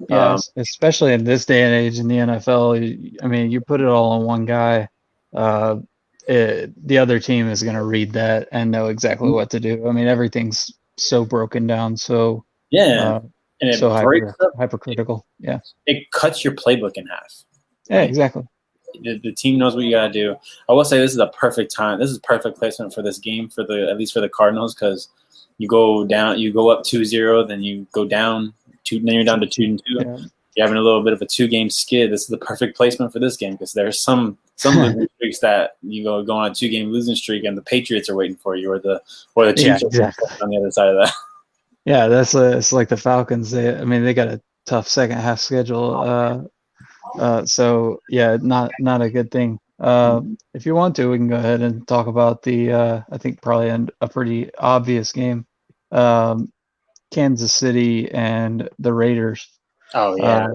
yeah, especially in this day and age in the NFL. I mean, you put it all on one guy. The other team is going to read that and know exactly what to do. I mean, everything's so broken down, so and it so hypercritical. Yeah, it cuts your playbook in half. Yeah, exactly. The team knows what you gotta do. I will say this is a perfect time. This is perfect placement for this game at least for the Cardinals, because you go up 2-0, then you go down then you're down to 2-2. Yeah. You're having a little bit of a 2-game skid. This is the perfect placement for this game because there's some losing streaks that you go on a 2-game losing streak and the Patriots are waiting for you, or the Chiefs are on the other side of that. Yeah, it's like the Falcons. They got a tough second half schedule. So yeah, not a good thing. If you want to, we can go ahead and talk about I think probably a pretty obvious game. Kansas City and the Raiders. Oh yeah.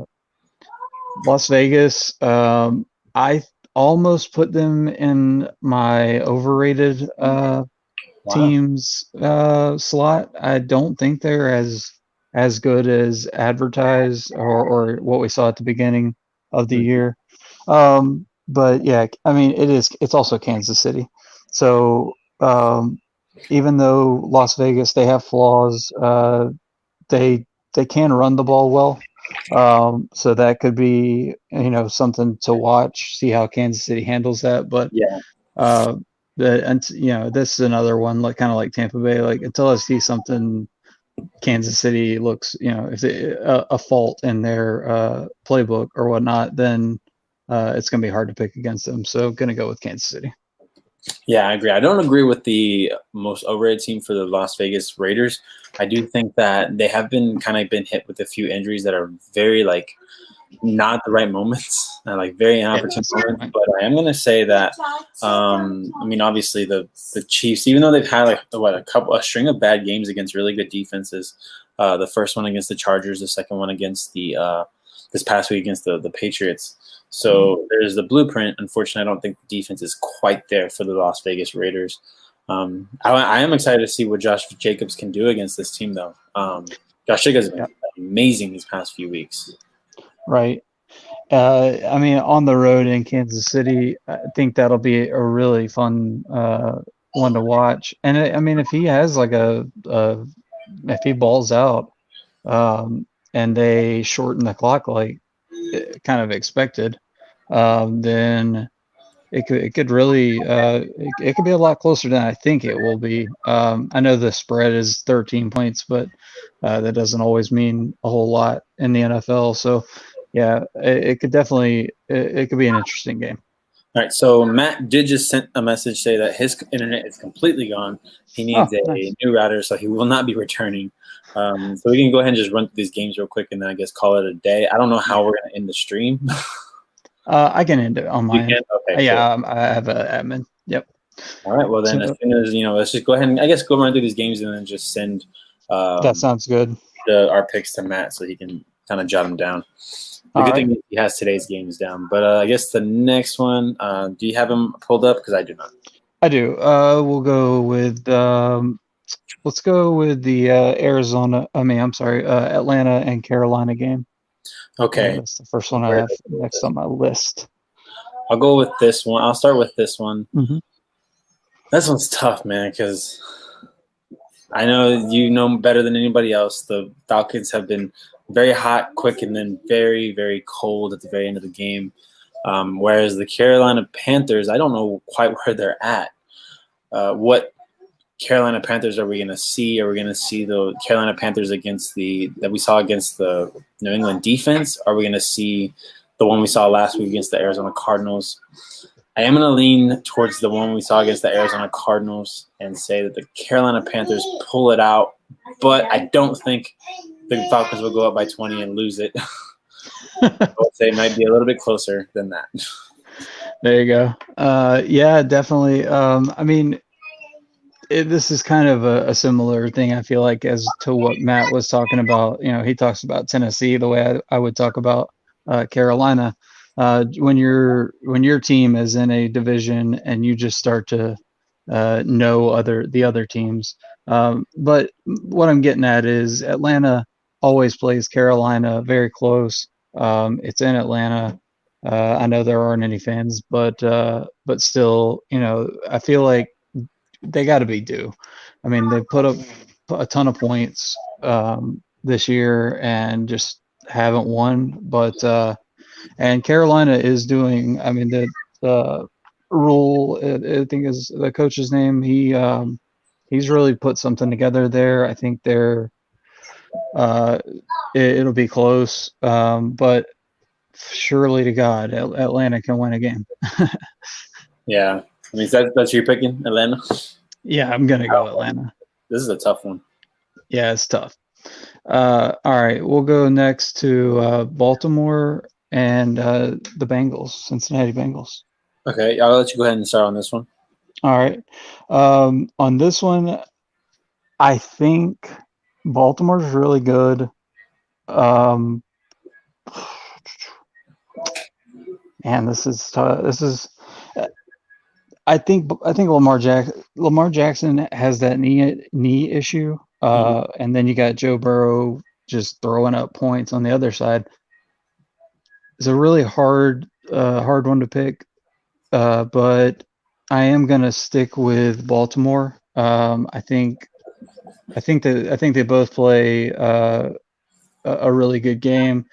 Las Vegas. I almost put them in my overrated teams slot. I don't think they're as good as advertised or what we saw at the beginning of the year. But yeah, I mean, it's also Kansas City. So even though Las Vegas, they have flaws, they can run the ball well. So that could be, something to watch, see how Kansas City handles that. But Yeah. this is another one, like kind of like Tampa Bay. Like until I see something Kansas City looks, if a fault in their playbook or whatnot, then it's going to be hard to pick against them. So going to go with Kansas City. Yeah, I agree. I don't agree with the most overrated team for the Las Vegas Raiders. I do think that they have been hit with a few injuries that are very not the right moments, like very inopportune moments. But I am going to say that, obviously the Chiefs, even though they've had a string of bad games against really good defenses, the first one against the Chargers, the second one against the this past week against the Patriots. So there's the blueprint. Unfortunately, I don't think the defense is quite there for the Las Vegas Raiders. I am excited to see what Josh Jacobs can do against this team, though. Josh Jacobs has been amazing these past few weeks. Right. On the road in Kansas City, I think that'll be a really fun one to watch. And if he has if he balls out, and they shorten the clock like kind of expected, then it could really it could be a lot closer than I think it will be. I know the spread is 13 points, but that doesn't always mean a whole lot in the NFL. So yeah, it could definitely it could be an interesting game. All right, so Matt did just send a message say that his internet is completely gone. He needs a new router, so he will not be returning. So we can go ahead and just run through these games real quick, and then I guess call it a day. I don't know how we're going to end the stream. I can end it on mine. Okay, yeah, cool. I have an admin. Yep. All right. Well, then as soon as let's just go ahead and go run through these games, and then just send. That sounds good. Our picks to Matt so he can kind of jot them down. The good thing is he has today's games down, but I guess the next one. Do you have them pulled up? Because I do not. I do. We'll go with. Let's go with the Atlanta and Carolina game. Okay. That's the first one I have next on my list. I'll go with this one. I'll start with this one. Mm-hmm. This one's tough, man, because I know you know better than anybody else. The Falcons have been very hot, quick, and then very, very cold at the very end of the game. Whereas the Carolina Panthers, I don't know quite where they're at. What Carolina Panthers are we going to see? Are we going to see the Carolina Panthers that we saw against the New England defense? Are we going to see the one we saw last week against the Arizona Cardinals? I am going to lean towards the one we saw against the Arizona Cardinals and say that the Carolina Panthers pull it out, but I don't think the Falcons will go up by 20 and lose it. I would say it might be a little bit closer than that. There you go. Yeah, definitely. This is kind of a similar thing, I feel like, as to what Matt was talking about. He talks about Tennessee the way I would talk about Carolina. When your team is in a division and you just start to know the other teams. But what I'm getting at is Atlanta always plays Carolina very close. It's in Atlanta. I know there aren't any fans, but still, I feel like they got to be due. I mean, they put up a ton of points this year and just haven't won. But and Carolina is doing. I mean, the Rule, I think is the coach's name. He's really put something together there. I think it'll be close, but surely to God, Atlanta can win a game. Yeah. I mean, that's your picking, Atlanta? Yeah, I'm going to go Atlanta. This is a tough one. Yeah, it's tough. All right, we'll go next to Baltimore and the Bengals, Cincinnati Bengals. Okay, I'll let you go ahead and start on this one. All right. On this one, I think Baltimore's really good. Man, this is tough. I think Lamar Jackson has that knee issue, and then you got Joe Burrow just throwing up points on the other side. It's a really hard one to pick, but I am gonna stick with Baltimore. I think they both play a really good game.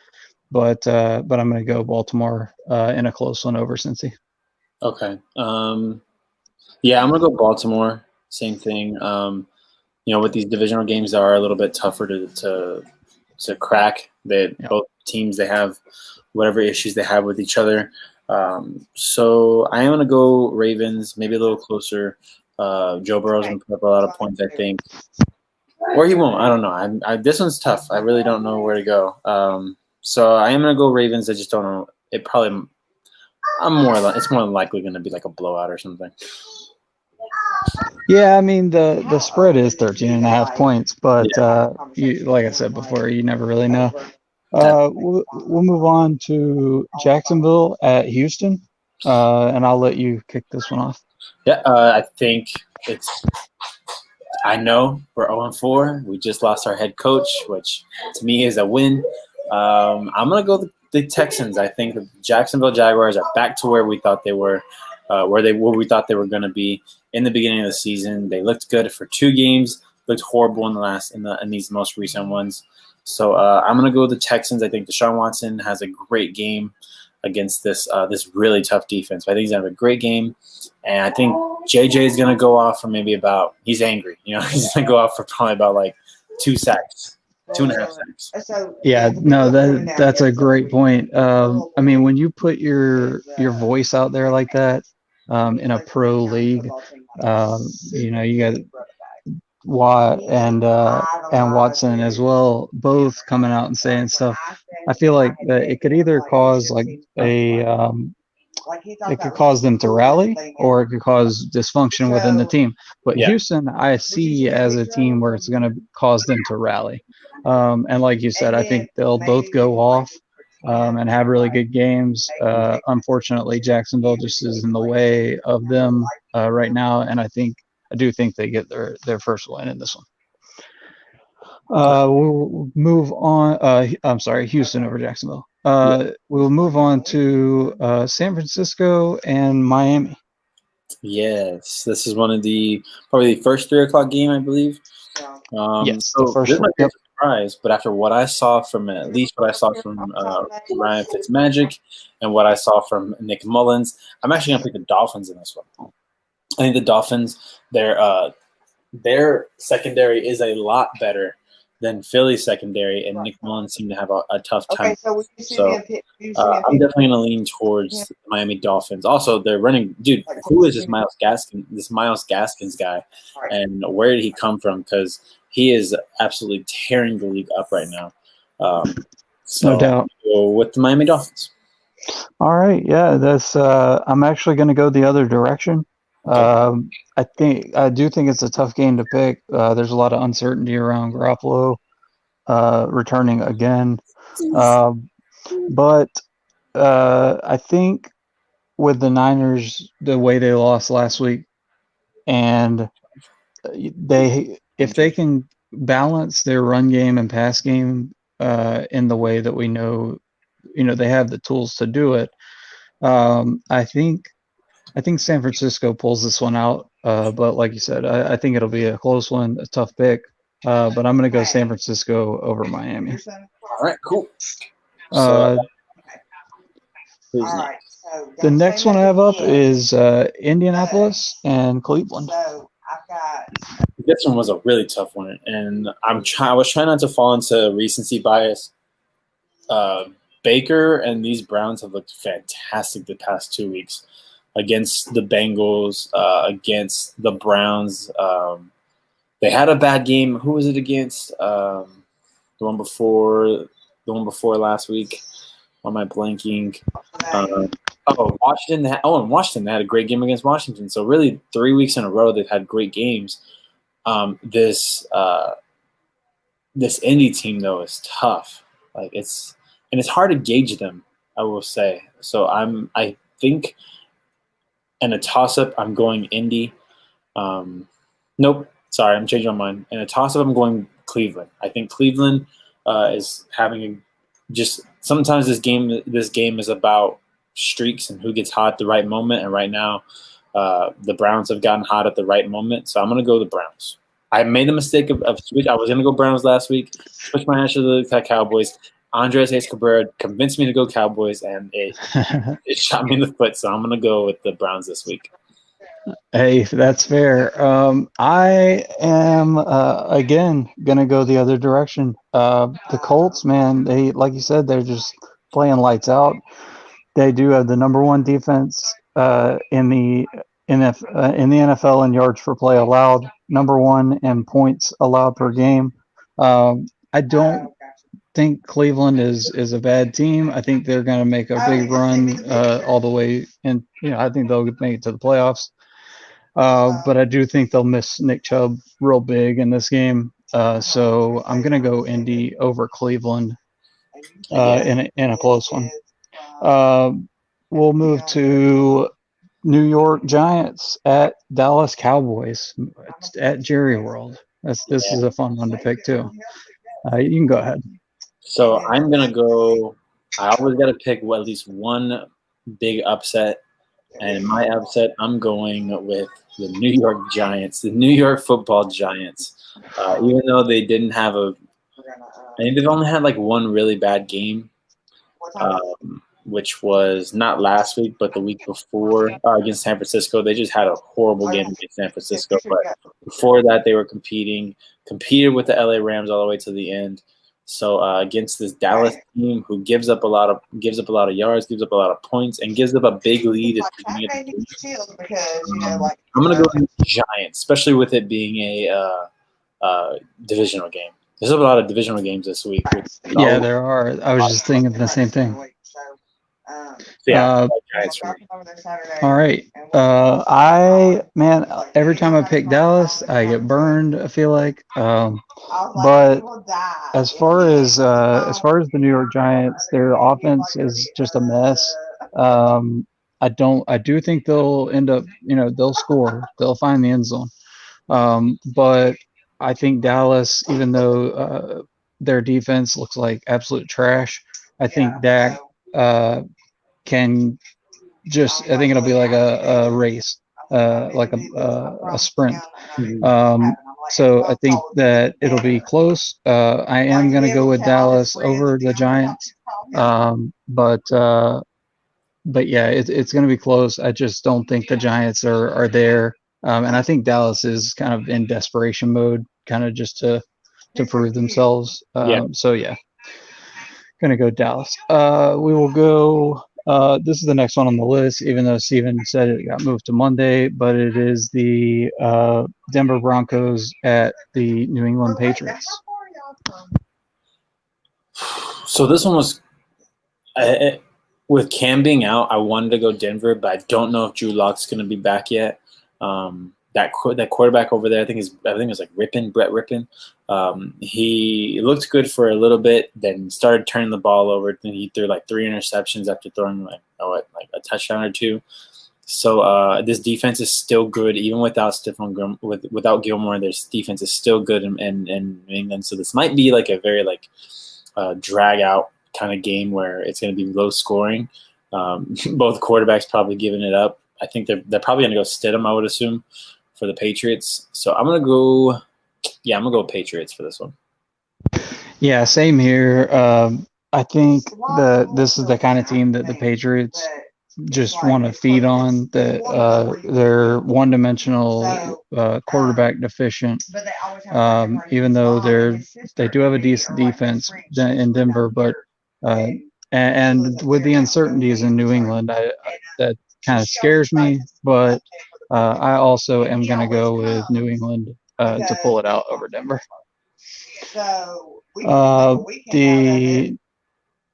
But I'm going to go Baltimore in a close one over Cincy. Okay. Yeah, I'm gonna go Baltimore. Same thing. With these divisional games are a little bit tougher to crack. That both teams, they have whatever issues they have with each other. So I am gonna go Ravens, maybe a little closer. Joe Burrow's gonna put up a lot of points, I think, or he won't. I don't know. This one's tough. I really don't know where to go. So I am gonna go Ravens. I just don't know. It's more likely gonna be like a blowout or something. Yeah, I mean the spread is 13.5 points, but like I said before, you never really know. We'll move on to Jacksonville at Houston, and I'll let you kick this one off. Yeah, I think I know we're 0-4. We just lost our head coach, which to me is a win. I'm gonna go the Texans. I think the Jacksonville Jaguars are back to where we thought they were, where we thought they were going to be in the beginning of the season. They looked good for 2 games, looked horrible in these most recent ones. So I'm gonna go with the Texans. I think Deshaun Watson has a great game against this really tough defense. But I think he's gonna have a great game, and I think JJ is gonna go off for maybe he's angry. He's gonna go off for probably about like 2 sacks. 2.5 sacks. Yeah, no, that's a great point. I mean, when you put your voice out there like that in a pro league, you got Watt and Watson as well, both coming out and saying stuff. I feel like that it could either cause it could cause them to rally, or it could cause dysfunction within the team. But Houston, I see as a team where it's going to cause them to rally. And like you said, I think they'll both go off and have really good games. Unfortunately, Jacksonville just is in the way of them right now, and I do think they get their first win in this one. We'll move on. I'm sorry, Houston over Jacksonville. We'll move on to San Francisco and Miami. Yes, this is one of probably the first 3:00 game, I believe. Yes, so the first this one. might be a surprise, but after what I saw from Ryan Fitzmagic and what I saw from Nick Mullins, I'm actually gonna pick the Dolphins in this one. I think the Dolphins, their secondary is a lot better than Philly's secondary, and Nick Mullins seemed to have a tough time. So I'm definitely going to lean towards the Miami Dolphins. Also, they're running – dude, who is this Miles Gaskins guy, and where did he come from? Because he is absolutely tearing the league up right now. No doubt. Go with the Miami Dolphins. All right, yeah, that's. I'm actually going to go the other direction. I do think it's a tough game to pick. There's a lot of uncertainty around Garoppolo returning again, but I think with the Niners, the way they lost last week, and if they can balance their run game and pass game in the way that we know, they have the tools to do it. I think San Francisco pulls this one out, but like you said, I think it'll be a close one, a tough pick. But I'm going to go San Francisco over Miami. All right, cool. The next one I have up is Indianapolis and Cleveland. This one was a really tough one, and I was trying not to fall into recency bias. Baker and these Browns have looked fantastic the past 2 weeks against the Bengals, against the Browns. They had a bad game. Who was it against? The one before last week. Why am I blanking? Washington. Washington. They had a great game against Washington. So really, 3 weeks in a row, they've had great games. This Indy team though is tough. It's hard to gauge them, I will say. So I think in a toss-up, I'm going Indy. Nope. Sorry, I'm changing my mind. In a toss-up, I'm going Cleveland. I think Cleveland is having sometimes this game is about streaks and who gets hot at the right moment. And right now, the Browns have gotten hot at the right moment. So I'm going to go the Browns. I made the mistake of switch. I was going to go Browns last week, switched my answer to the Cowboys. Andres Ace Cabrera convinced me to go Cowboys, and it shot me in the foot. So I'm going to go with the Browns this week. Hey, that's fair. I am again gonna go the other direction. The Colts, man, they like you said, they're just playing lights out. They do have the number one defense in the NFL in yards per play allowed, number one in points allowed per game. I don't think Cleveland is a bad team. I think they're going to make a big run all the way, and I think they'll make it to the playoffs. But I do think they'll miss Nick Chubb real big in this game. So I'm going to go Indy over Cleveland in a close one. We'll move to New York Giants at Dallas Cowboys at Jerry World. This is a fun one to pick too. You can go ahead. So I'm going to go – I always got to pick at least one big upset. And in my upset, I'm going with the New York Giants, the New York Football Giants. Even though they didn't have I think they've only had like one really bad game, which was not last week, but the week before against San Francisco. They just had a horrible game against San Francisco. But before that, they were competed with the LA Rams all the way to the end. So against this Dallas team who gives up a lot of yards, gives up a lot of points, and gives up a big lead at the beginning of the game, I'm going to go with the Giants, especially with it being a divisional game. There's a lot of divisional games this week. Yeah, there are. I was just thinking the same thing. Giants for me. All right. Every time I pick Dallas, I get burned, I feel like. But as far as the New York Giants, their offense is just a mess. I do think they'll end up, they'll score. They'll find the end zone. But I think Dallas, even though their defense looks like absolute trash, I think Dak can just, I think it'll be like a race, like a sprint. So I think that it'll be close. I am going to go with Dallas over the Giants. But yeah, it's going to be close. I just don't think the Giants are there. And I think Dallas is kind of in desperation mode, kind of just to prove themselves. So yeah, going to go Dallas. We will go. This is the next one on the list, even though Steven said it got moved to Monday, but it is the Denver Broncos at the New England Patriots. So this one was with Cam being out, I wanted to go Denver, but I don't know if Drew Lock's going to be back yet. That quarterback over there, I think it was like Brett Rippon. He looked good for a little bit, then started turning the ball over. Then he threw like 3 interceptions after throwing like a touchdown or 2. So this defense is still good, even without without Gilmore. This defense is still good in New England. So this might be like a very drag out kind of game where it's going to be low scoring. Both quarterbacks probably giving it up. I think they're probably going to go Stidham, I would assume, for the Patriots. So I'm going to go Patriots for this one. Yeah, same here. I think that this is the kind of team that the Patriots just want to feed on, that they're one-dimensional, quarterback deficient, even though they do have a decent defense in Denver, but and with the uncertainties in New England, that kind of scares me, but I also am going to go with New England to pull it out over Denver. The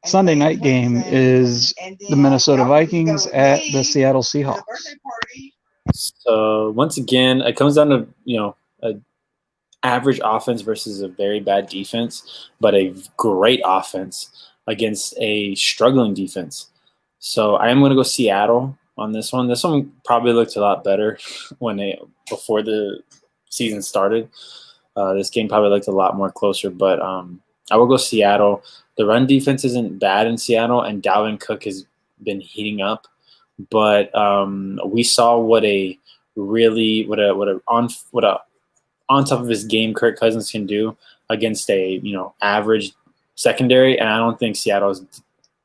Sunday night game is the Minnesota Vikings at the Seattle Seahawks. So once again, it comes down to an average offense versus a very bad defense, but a great offense against a struggling defense. So I am going to go Seattle on this one. This one probably looked a lot better before the season started. This game probably looked a lot more closer, but I will go Seattle. The run defense isn't bad in Seattle, and Dalvin Cook has been heating up. But we saw what a on top of his game Kirk Cousins can do against a average secondary, and I don't think Seattle's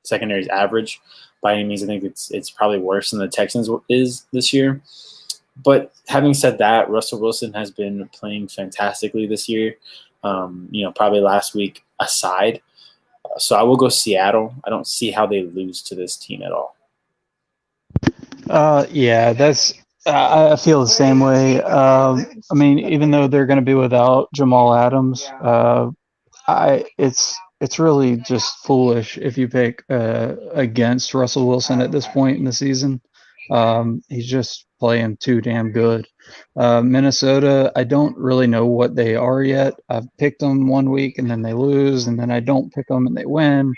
secondary is average by any means. I think it's probably worse than the Texans is this year. But having said that, Russell Wilson has been playing fantastically this year. Probably last week aside. So I will go Seattle. I don't see how they lose to this team at all. Yeah, that's. I feel the same way. I mean, even though they're going to be without Jamal Adams, it's really just foolish if you pick against Russell Wilson at this point in the season. He's just playing too damn good. Minnesota, I don't really know what they are yet. I've picked them one week and then they lose, and then I don't pick them and they win.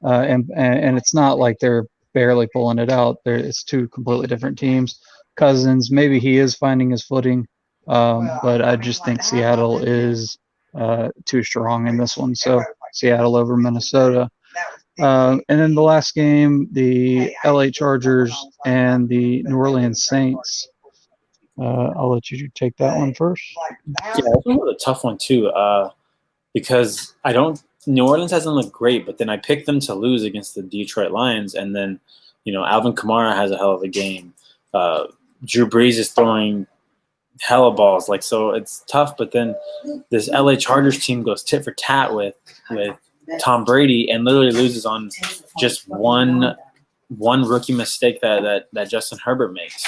And it's not like they're barely pulling it out. It's two completely different teams. Cousins, maybe he is finding his footing, but I just think Seattle is too strong in this one. So Seattle over Minnesota. And then the last game, the LA Chargers and the New Orleans Saints. I'll let you take that one first. Yeah, that's a tough one too, because New Orleans hasn't looked great, but then I picked them to lose against the Detroit Lions, and then Alvin Kamara has a hell of a game. Drew Brees is throwing hella balls, so it's tough. But then this LA Chargers team goes tit for tat with Tom Brady and literally loses on just one rookie mistake that Justin Herbert makes.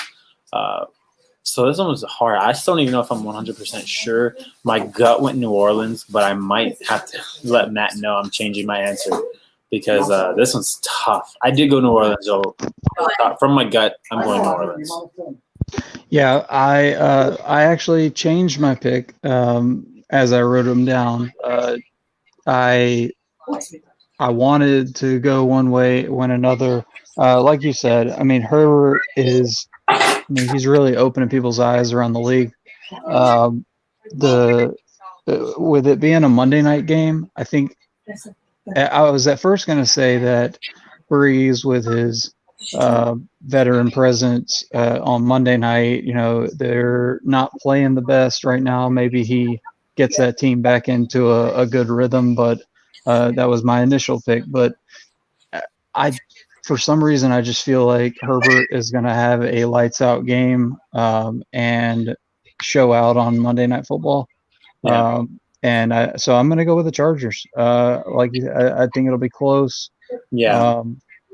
So this one was hard. I still don't even know if I'm 100% sure. My gut went New Orleans, but I might have to let Matt know I'm changing my answer because this one's tough. I did go New Orleans, so from my gut, I'm going New Orleans. Yeah, I actually changed my pick as I wrote them down. I wanted to go one way, went another. Like you said, I mean, Herbert is. I mean, he's really opening people's eyes around the league. With it being a Monday night game, I think I was at first going to say that Breeze with his veteran presence on Monday night, they're not playing the best right now. Maybe he gets that team back into a good rhythm, but that was my initial pick. But for some reason, I just feel like Herbert is going to have a lights out game and show out on Monday Night Football. Yeah. So I'm going to go with the Chargers. I think it'll be close. Yeah.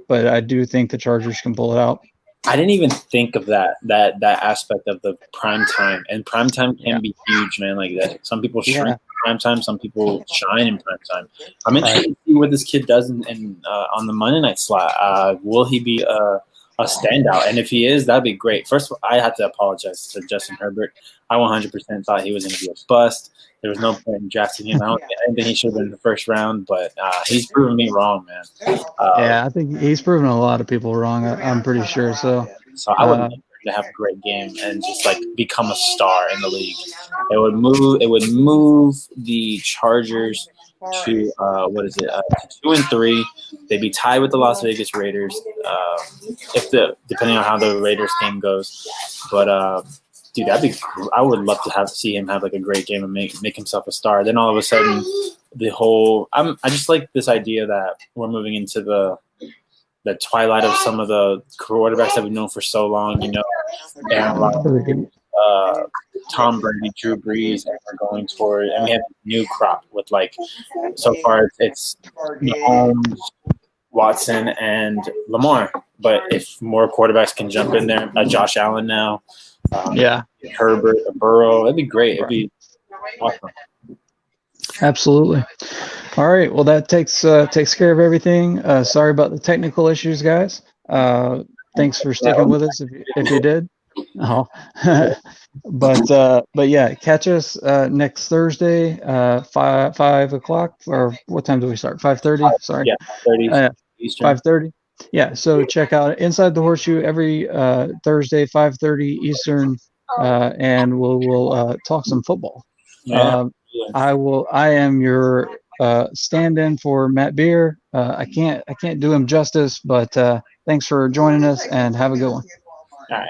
But I do think the Chargers can pull it out. I didn't even think of that aspect of the prime time, and prime time can be huge, man. Like that, some people shrink in prime time, some people shine in prime time. I'm interested to see what this kid does in on the Monday night slot. Will he be a standout? And if he is, that'd be great. First of all, I have to apologize to Justin Herbert. I 100% thought he was going to be a bust. There was no point in drafting him. I didn't think he should have been in the first round, but he's proven me wrong, man. I think he's proven a lot of people wrong. I'm pretty sure. So I would love him to have a great game and just become a star in the league. It would move the Chargers to 2-3. They'd be tied with the Las Vegas Raiders depending on how the Raiders game goes. But dude, I would love to see him have a great game and make himself a star. Then all of a sudden, I just like this idea that we're moving into the twilight of some of the quarterbacks that we've known for so long. Aaron Rodgers, Tom Brady, Drew Brees, and we're going toward, and we have a new crop with so far it's Mahomes, Watson, and Lamar. But if more quarterbacks can jump in there, Josh Allen now. Herbert, Burrow, that'd be great. It'd be awesome. Absolutely. All right. Well, that takes care of everything. Sorry about the technical issues, guys. Thanks for sticking with us if you did. Oh. But yeah, catch us next Thursday, 5 o'clock, or what time do we start? 5:30. Sorry. Yeah, 30 Eastern. 5:30. Yeah, so check out Inside the Horseshoe every Thursday, 5:30 Eastern, and we'll talk some football. Yeah. I am your stand-in for Matt Beer. I can't do him justice, but thanks for joining us and have a good one. All right.